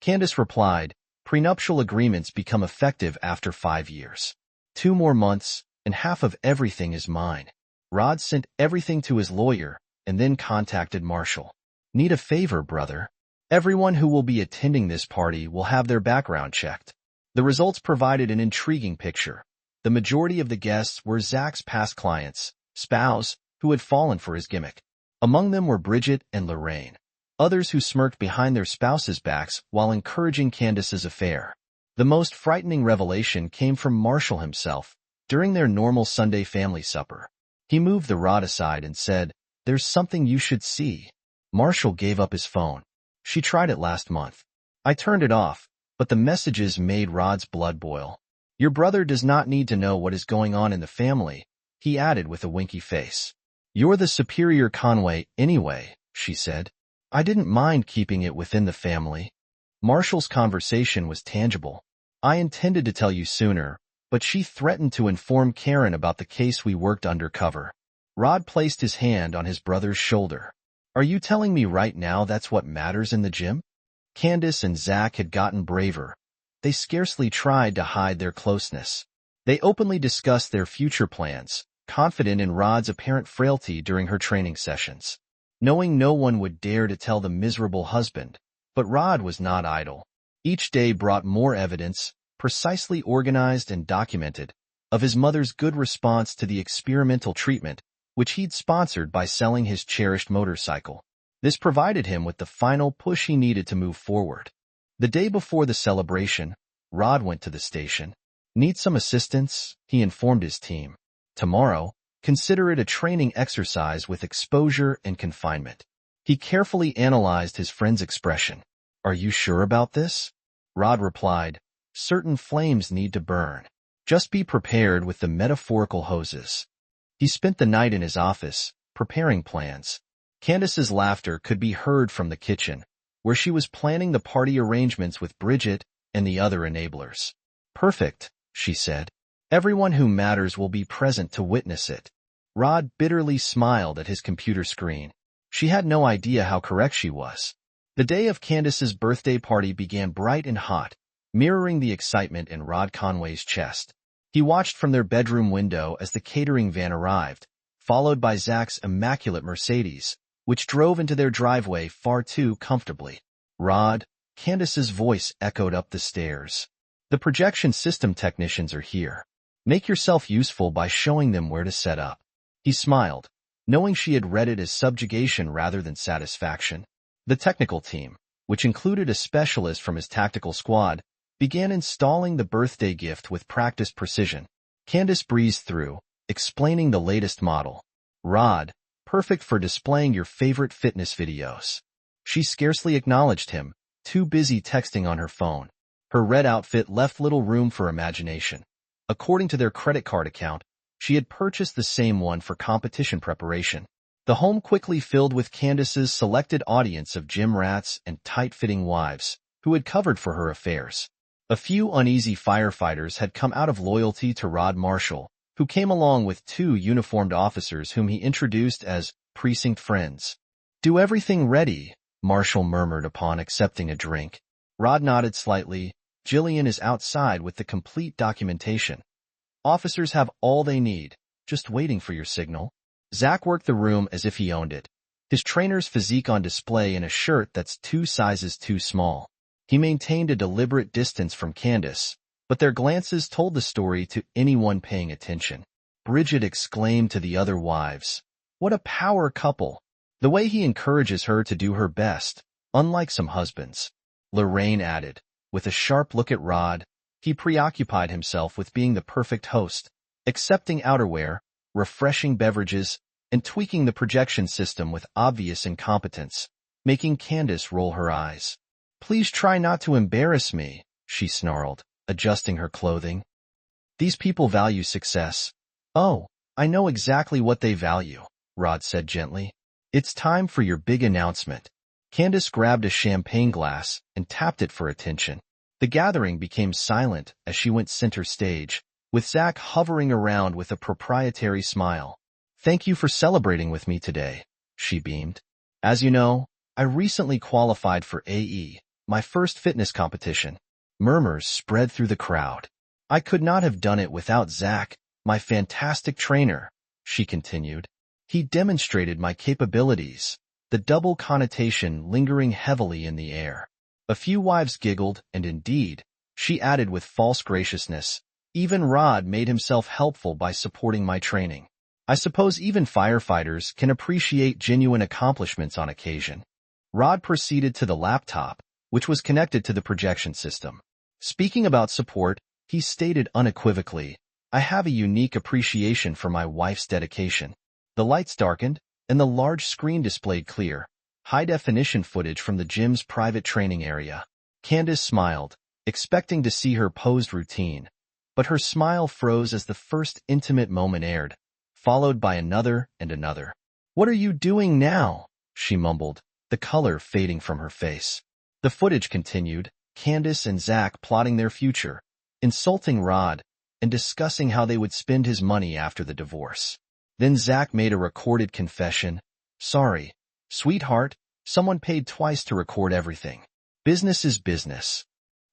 Candace replied, prenuptial agreements become effective after 5 years. 2 more months, and half of everything is mine. Rod sent everything to his lawyer, and then contacted Marshall. Need a favor, brother. Everyone who will be attending this party will have their background checked. The results provided an intriguing picture. The majority of the guests were Zach's past clients, spouse, who had fallen for his gimmick. Among them were Bridget and Lorraine, others who smirked behind their spouses' backs while encouraging Candace's affair. The most frightening revelation came from Marshall himself during their normal Sunday family supper. He moved the rod aside and said, "There's something you should see." Marshall gave up his phone. "She tried it last month. I turned it off, but the messages made Rod's blood boil. Your brother does not need to know what is going on in the family," he added with a winky face. "You're the superior Conway anyway," she said. "I didn't mind keeping it within the family." Marshall's conversation was tangible. "I intended to tell you sooner, but she threatened to inform Karen about the case we worked undercover." Rod placed his hand on his brother's shoulder. "Are you telling me right now that's what matters in the gym?" Candace and Zach had gotten braver. They scarcely tried to hide their closeness. They openly discussed their future plans, confident in Rod's apparent frailty during her training sessions. Knowing no one would dare to tell the miserable husband, but Rod was not idle. Each day brought more evidence, precisely organized and documented, of his mother's good response to the experimental treatment, which he'd sponsored by selling his cherished motorcycle. This provided him with the final push he needed to move forward. The day before the celebration, Rod went to the station. "Need some assistance?" he informed his team. "Tomorrow, consider it a training exercise with exposure and confinement." He carefully analyzed his friend's expression. "Are you sure about this?" Rod replied, "Certain flames need to burn. Just be prepared with the metaphorical hoses." He spent the night in his office, preparing plans. Candace's laughter could be heard from the kitchen, where she was planning the party arrangements with Bridget and the other enablers. "Perfect," she said. "Everyone who matters will be present to witness it." Rod bitterly smiled at his computer screen. She had no idea how correct she was. The day of Candace's birthday party began bright and hot, mirroring the excitement in Rod Conway's chest. He watched from their bedroom window as the catering van arrived, followed by Zach's immaculate Mercedes, which drove into their driveway far too comfortably. "Rod," Candace's voice echoed up the stairs. "The projection system technicians are here. Make yourself useful by showing them where to set up." He smiled, knowing she had read it as subjugation rather than satisfaction. The technical team, which included a specialist from his tactical squad, began installing the birthday gift with practiced precision. Candace breezed through, explaining the latest model. "Rod, perfect for displaying your favorite fitness videos." She scarcely acknowledged him, too busy texting on her phone. Her red outfit left little room for imagination. According to their credit card account, she had purchased the same one for competition preparation. The home quickly filled with Candace's selected audience of gym rats and tight-fitting wives, who had covered for her affairs. A few uneasy firefighters had come out of loyalty to Rod Marshall, who came along with 2 uniformed officers whom he introduced as precinct friends. "Do everything ready," Marshall murmured upon accepting a drink. Rod nodded slightly. "Jillian is outside with the complete documentation. Officers have all they need, just waiting for your signal." Zach worked the room as if he owned it, his trainer's physique on display in a shirt that's 2 sizes too small. He maintained a deliberate distance from Candace, but their glances told the story to anyone paying attention. Bridget exclaimed to the other wives, "What a power couple! The way he encourages her to do her best, unlike some husbands." Lorraine added, with a sharp look at Rod. He preoccupied himself with being the perfect host, accepting outerwear, refreshing beverages, and tweaking the projection system with obvious incompetence, making Candace roll her eyes. "Please try not to embarrass me," she snarled, adjusting her clothing. These people value success. Oh, I know exactly what they value, Rod said gently. It's time for your big announcement. Candace grabbed a champagne glass and tapped it for attention. The gathering became silent as she went center stage, with Zach hovering around with a proprietary smile. Thank you for celebrating with me today, she beamed. As you know, I recently qualified for AE, my first fitness competition. Murmurs spread through the crowd. I could not have done it without Zach, my fantastic trainer, she continued. He demonstrated my capabilities, the double connotation lingering heavily in the air. A few wives giggled, and indeed, she added with false graciousness, even Rod made himself helpful by supporting my training. I suppose even firefighters can appreciate genuine accomplishments on occasion. Rod proceeded to the laptop, which was connected to the projection system. Speaking about support, he stated unequivocally, I have a unique appreciation for my wife's dedication. The lights darkened, and the large screen displayed clear, high-definition footage from the gym's private training area. Candace smiled, expecting to see her posed routine, but her smile froze as the first intimate moment aired, followed by another and another. What are you doing now? She mumbled, the color fading from her face. The footage continued, Candace and Zach plotting their future, insulting Rod, and discussing how they would spend his money after the divorce. Then Zach made a recorded confession. Sorry, sweetheart, someone paid twice to record everything. Business is business.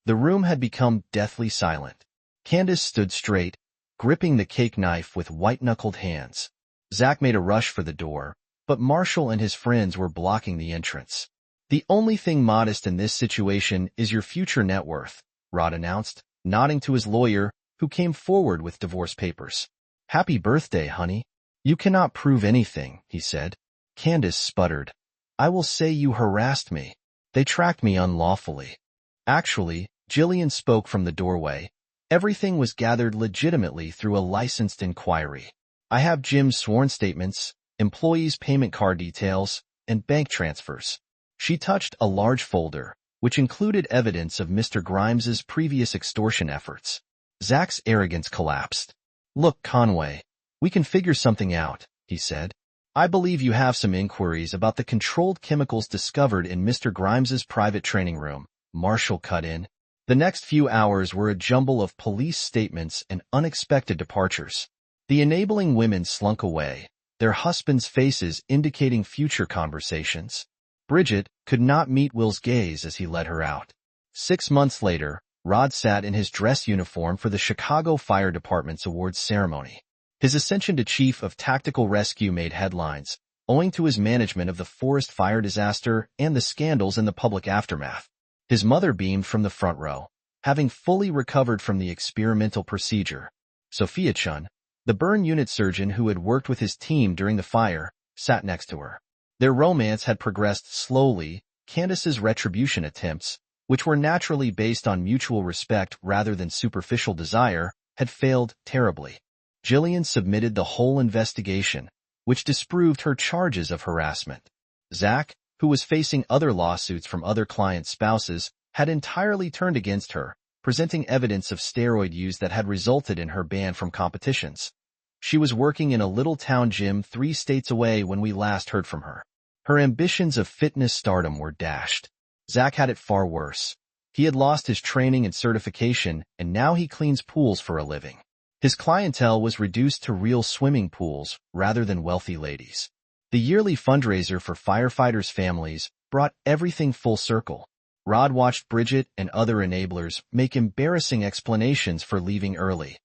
The room had become deathly silent. Candace stood straight, gripping the cake knife with white-knuckled hands. Zach made a rush for the door, but Marshall and his friends were blocking the entrance. The only thing modest in this situation is your future net worth, Rod announced, nodding to his lawyer, who came forward with divorce papers. Happy birthday, honey. You cannot prove anything, he said. Candace sputtered. I will say you harassed me. They tracked me unlawfully. Actually, Jillian spoke from the doorway. Everything was gathered legitimately through a licensed inquiry. I have Jim's sworn statements, employees' payment card details, and bank transfers. She touched a large folder, which included evidence of Mr. Grimes's previous extortion efforts. Zach's arrogance collapsed. Look, Conway, we can figure something out, he said. I believe you have some inquiries about the controlled chemicals discovered in Mr. Grimes's private training room, Marshall cut in. The next few hours were a jumble of police statements and unexpected departures. The enabling women slunk away, their husbands' faces indicating future conversations. Bridget could not meet Will's gaze as he led her out. 6 months later, Rod sat in his dress uniform for the Chicago Fire Department's awards ceremony. His ascension to Chief of Tactical Rescue made headlines, owing to his management of the forest fire disaster and the scandals in the public aftermath. His mother beamed from the front row, having fully recovered from the experimental procedure. Sophia Chun, the burn unit surgeon who had worked with his team during the fire, sat next to her. Their romance had progressed slowly. Candace's retribution attempts, which were naturally based on mutual respect rather than superficial desire, had failed terribly. Jillian submitted the whole investigation, which disproved her charges of harassment. Zach, who was facing other lawsuits from other clients' spouses, had entirely turned against her, presenting evidence of steroid use that had resulted in her ban from competitions. She was working in a little town gym 3 states away when we last heard from her. Her ambitions of fitness stardom were dashed. Zach had it far worse. He had lost his training and certification, and now he cleans pools for a living. His clientele was reduced to real swimming pools rather than wealthy ladies. The yearly fundraiser for firefighters' families brought everything full circle. Rod watched Bridget and other enablers make embarrassing explanations for leaving early.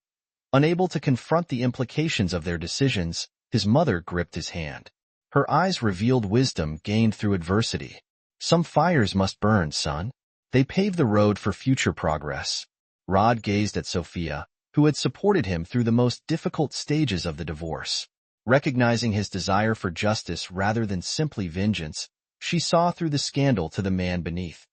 Unable to confront the implications of their decisions, his mother gripped his hand. Her eyes revealed wisdom gained through adversity. Some fires must burn, son. They pave the road for future progress. Rod gazed at Sophia, who had supported him through the most difficult stages of the divorce. Recognizing his desire for justice rather than simply vengeance, she saw through the scandal to the man beneath.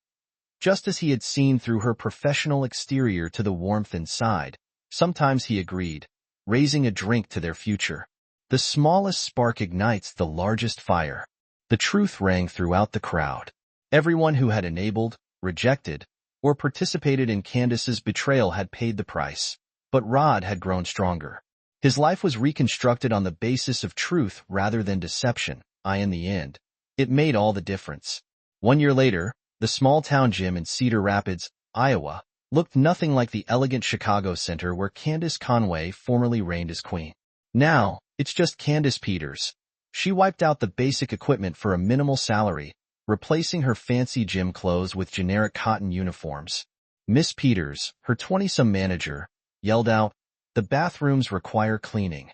Just as he had seen through her professional exterior to the warmth inside, sometimes he agreed, raising a drink to their future. The smallest spark ignites the largest fire. The truth rang throughout the crowd. Everyone who had enabled, rejected, or participated in Candace's betrayal had paid the price. But Rod had grown stronger. His life was reconstructed on the basis of truth rather than deception. In the end, it made all the difference. 1 year later, the small-town gym in Cedar Rapids, Iowa, looked nothing like the elegant Chicago center where Candace Conway formerly reigned as queen. Now, it's just Candace Peters. She wiped out the basic equipment for a minimal salary, replacing her fancy gym clothes with generic cotton uniforms. Miss Peters, her 20-some manager, yelled out, "The bathrooms require cleaning."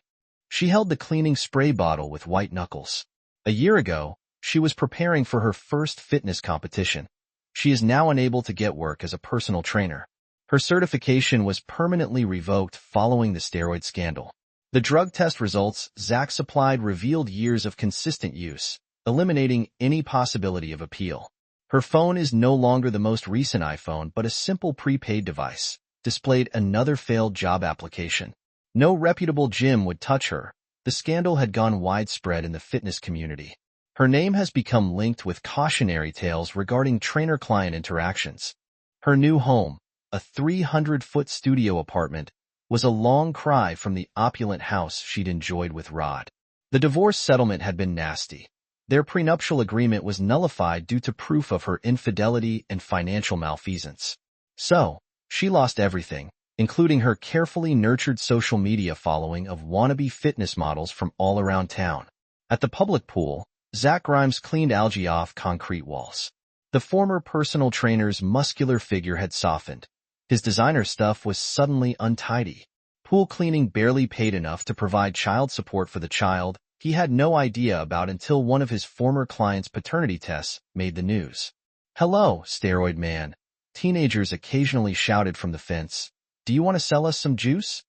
She held the cleaning spray bottle with white knuckles. A year ago, she was preparing for her first fitness competition. She is now unable to get work as a personal trainer. Her certification was permanently revoked following the steroid scandal. The drug test results Zach supplied revealed years of consistent use, eliminating any possibility of appeal. Her phone is no longer the most recent iPhone but a simple prepaid device, displayed another failed job application. No reputable gym would touch her. The scandal had gone widespread in the fitness community. Her name has become linked with cautionary tales regarding trainer-client interactions. Her new home, a 300-foot studio apartment, was a long cry from the opulent house she'd enjoyed with Rod. The divorce settlement had been nasty. Their prenuptial agreement was nullified due to proof of her infidelity and financial malfeasance. So, she lost everything, including her carefully nurtured social media following of wannabe fitness models from all around town. At the public pool, Zach Grimes cleaned algae off concrete walls. The former personal trainer's muscular figure had softened. His designer stuff was suddenly untidy. Pool cleaning barely paid enough to provide child support for the child he had no idea about until one of his former clients' paternity tests made the news. "Hello, steroid man," teenagers occasionally shouted from the fence. "Do you want to sell us some juice?"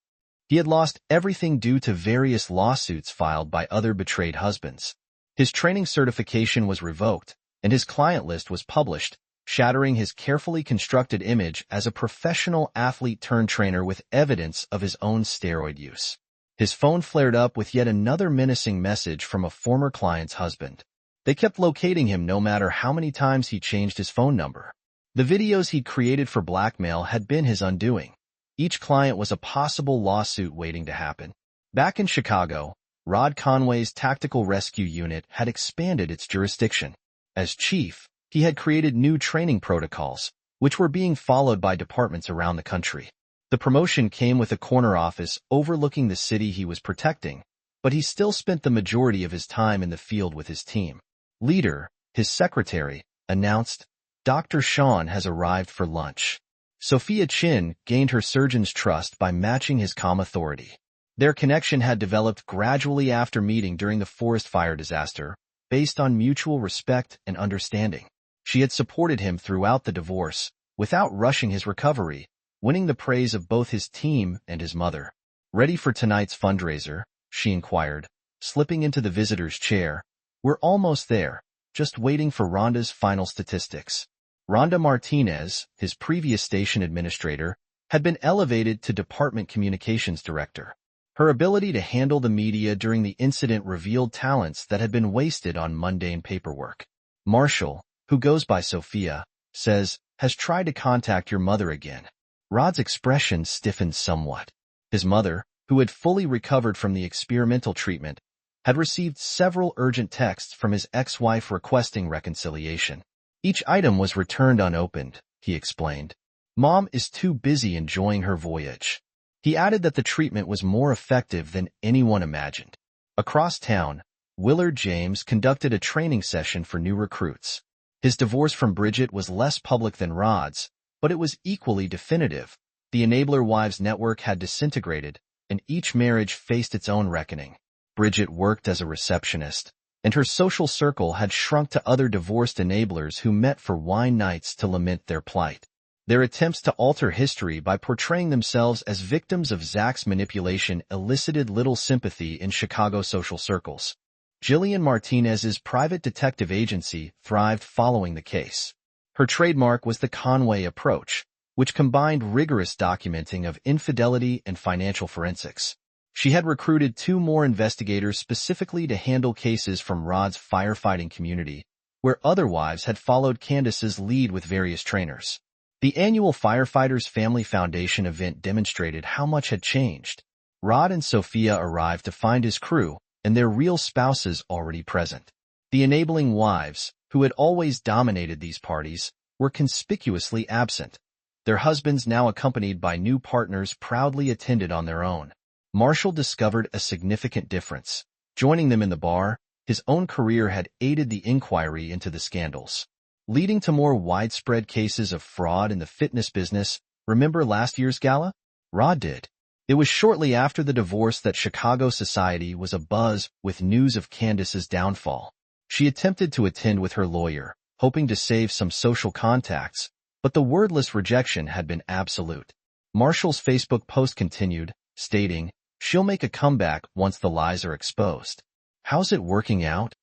He had lost everything due to various lawsuits filed by other betrayed husbands. His training certification was revoked, and his client list was published, shattering his carefully constructed image as a professional athlete-turned-trainer with evidence of his own steroid use. His phone flared up with yet another menacing message from a former client's husband. They kept locating him no matter how many times he changed his phone number. The videos he'd created for blackmail had been his undoing. Each client was a possible lawsuit waiting to happen. Back in Chicago, Rod Conway's Tactical Rescue Unit had expanded its jurisdiction. As chief, he had created new training protocols, which were being followed by departments around the country. The promotion came with a corner office overlooking the city he was protecting, but he still spent the majority of his time in the field with his team. Leader, his secretary, announced, "Dr. Sean has arrived for lunch." Sophia Chin gained her surgeon's trust by matching his calm authority. Their connection had developed gradually after meeting during the forest fire disaster, based on mutual respect and understanding. She had supported him throughout the divorce, without rushing his recovery, winning the praise of both his team and his mother. "Ready for tonight's fundraiser?" she inquired, slipping into the visitor's chair. "We're almost there, just waiting for Rhonda's final statistics." Rhonda Martinez, his previous station administrator, had been elevated to department communications director. Her ability to handle the media during the incident revealed talents that had been wasted on mundane paperwork. "Marshall, who goes by Sophia, says, has tried to contact your mother again." Rod's expression stiffened somewhat. His mother, who had fully recovered from the experimental treatment, had received several urgent texts from his ex-wife requesting reconciliation. Each item was returned unopened, he explained. "Mom is too busy enjoying her voyage." He added that the treatment was more effective than anyone imagined. Across town, Willard James conducted a training session for new recruits. His divorce from Bridget was less public than Rod's, but it was equally definitive. The Enabler Wives network had disintegrated, and each marriage faced its own reckoning. Bridget worked as a receptionist, and her social circle had shrunk to other divorced enablers who met for wine nights to lament their plight. Their attempts to alter history by portraying themselves as victims of Zach's manipulation elicited little sympathy in Chicago social circles. Jillian Martinez's private detective agency thrived following the case. Her trademark was the Conway approach, which combined rigorous documenting of infidelity and financial forensics. She had recruited 2 more investigators specifically to handle cases from Rod's firefighting community, where other wives had followed Candace's lead with various trainers. The annual Firefighters Family Foundation event demonstrated how much had changed. Rod and Sophia arrived to find his crew and their real spouses already present. The enabling wives, who had always dominated these parties, were conspicuously absent. Their husbands, now accompanied by new partners, proudly attended on their own. Marshall discovered a significant difference. Joining them in the bar, his own career had aided the inquiry into the scandals, leading to more widespread cases of fraud in the fitness business. Remember last year's gala? Rod did. It was shortly after the divorce that Chicago society was abuzz with news of Candace's downfall. She attempted to attend with her lawyer, hoping to save some social contacts, but the wordless rejection had been absolute. Marshall's Facebook post continued, stating, "She'll make a comeback once the lies are exposed." "How's it working out?"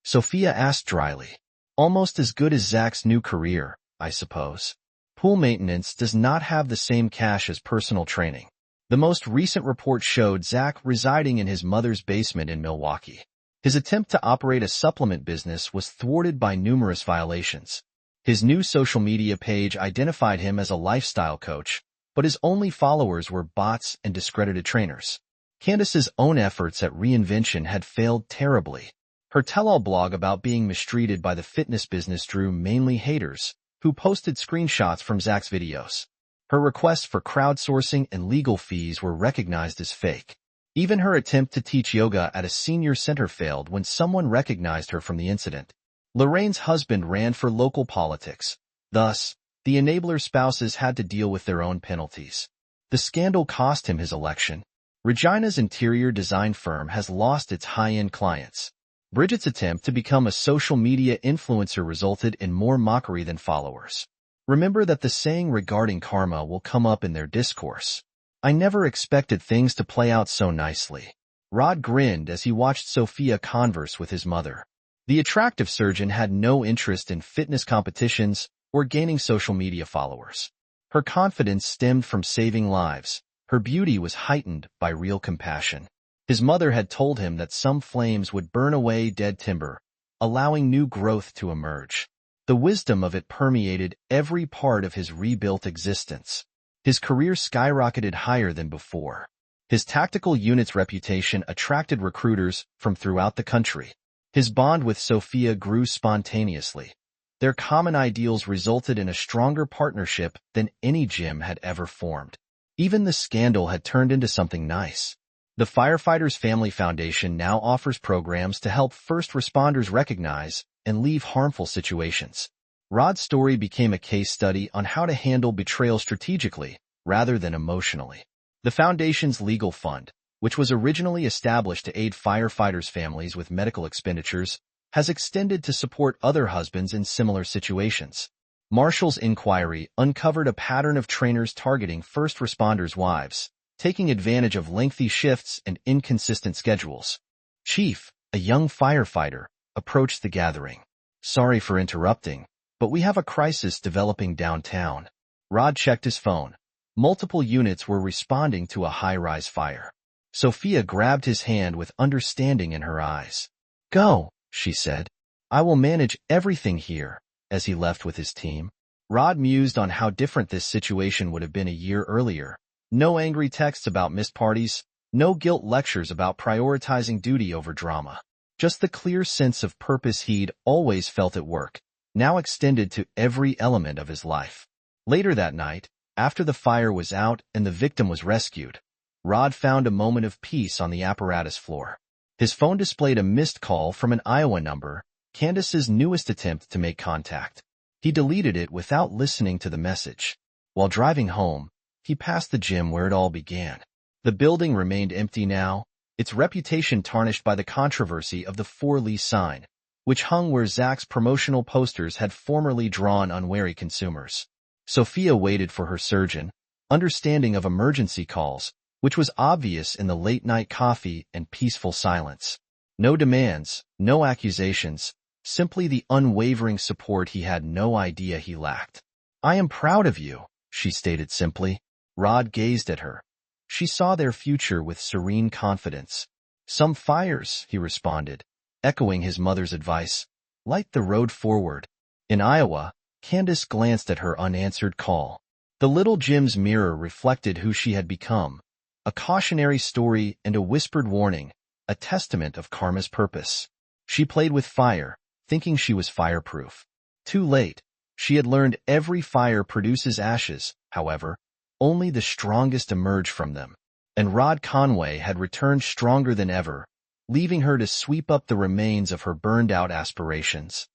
Sophia asked dryly. "Almost as good as Zach's new career, I suppose. Pool maintenance does not have the same cash as personal training." The most recent report showed Zach residing in his mother's basement in Milwaukee. His attempt to operate a supplement business was thwarted by numerous violations. His new social media page identified him as a lifestyle coach, but his only followers were bots and discredited trainers. Candace's own efforts at reinvention had failed terribly. Her tell-all blog about being mistreated by the fitness business drew mainly haters, who posted screenshots from Zach's videos. Her requests for crowdsourcing and legal fees were recognized as fake. Even her attempt to teach yoga at a senior center failed when someone recognized her from the incident. Lorraine's husband ran for local politics. Thus, the enabler spouses had to deal with their own penalties. The scandal cost him his election. Regina's interior design firm has lost its high-end clients. Bridget's attempt to become a social media influencer resulted in more mockery than followers. Remember that the saying regarding karma will come up in their discourse. "I never expected things to play out so nicely." Rod grinned as he watched Sophia converse with his mother. The attractive surgeon had no interest in fitness competitions or gaining social media followers. Her confidence stemmed from saving lives. Her beauty was heightened by real compassion. His mother had told him that some flames would burn away dead timber, allowing new growth to emerge. The wisdom of it permeated every part of his rebuilt existence. His career skyrocketed higher than before. His tactical unit's reputation attracted recruiters from throughout the country. His bond with Sophia grew spontaneously. Their common ideals resulted in a stronger partnership than any gym had ever formed. Even the scandal had turned into something nice. The Firefighters Family Foundation now offers programs to help first responders recognize and leave harmful situations. Rod's story became a case study on how to handle betrayal strategically rather than emotionally. The foundation's legal fund, which was originally established to aid firefighters' families with medical expenditures, has extended to support other husbands in similar situations. Marshall's inquiry uncovered a pattern of trainers targeting first responders' wives, taking advantage of lengthy shifts and inconsistent schedules. Chief, a young firefighter, approached the gathering. "Sorry for interrupting, but we have a crisis developing downtown." Rod checked his phone. Multiple units were responding to a high-rise fire. Sophia grabbed his hand with understanding in her eyes. "Go," she said. "I will manage everything here," as he left with his team. Rod mused on how different this situation would have been a year earlier. No angry texts about missed parties, no guilt lectures about prioritizing duty over drama. Just the clear sense of purpose he'd always felt at work, now extended to every element of his life. Later that night, after the fire was out and the victim was rescued, Rod found a moment of peace on the apparatus floor. His phone displayed a missed call from an Iowa number, Candace's newest attempt to make contact. He deleted it without listening to the message. While driving home, he passed the gym where it all began. The building remained empty now, its reputation tarnished by the controversy of the for-lease sign, which hung where Zach's promotional posters had formerly drawn unwary consumers. Sophia waited for her surgeon, understanding of emergency calls, which was obvious in the late-night coffee and peaceful silence. No demands, no accusations, simply the unwavering support he had no idea he lacked. "I am proud of you," she stated simply. Rod gazed at her. She saw their future with serene confidence. "Some fires," he responded, echoing his mother's advice. "Light the road forward." In Iowa, Candace glanced at her unanswered call. The little Jim's mirror reflected who she had become, a cautionary story and a whispered warning, a testament of karma's purpose. She played with fire, thinking she was fireproof. Too late. She had learned every fire produces ashes, however, only the strongest emerge from them. And Rod Conway had returned stronger than ever, leaving her to sweep up the remains of her burned-out aspirations.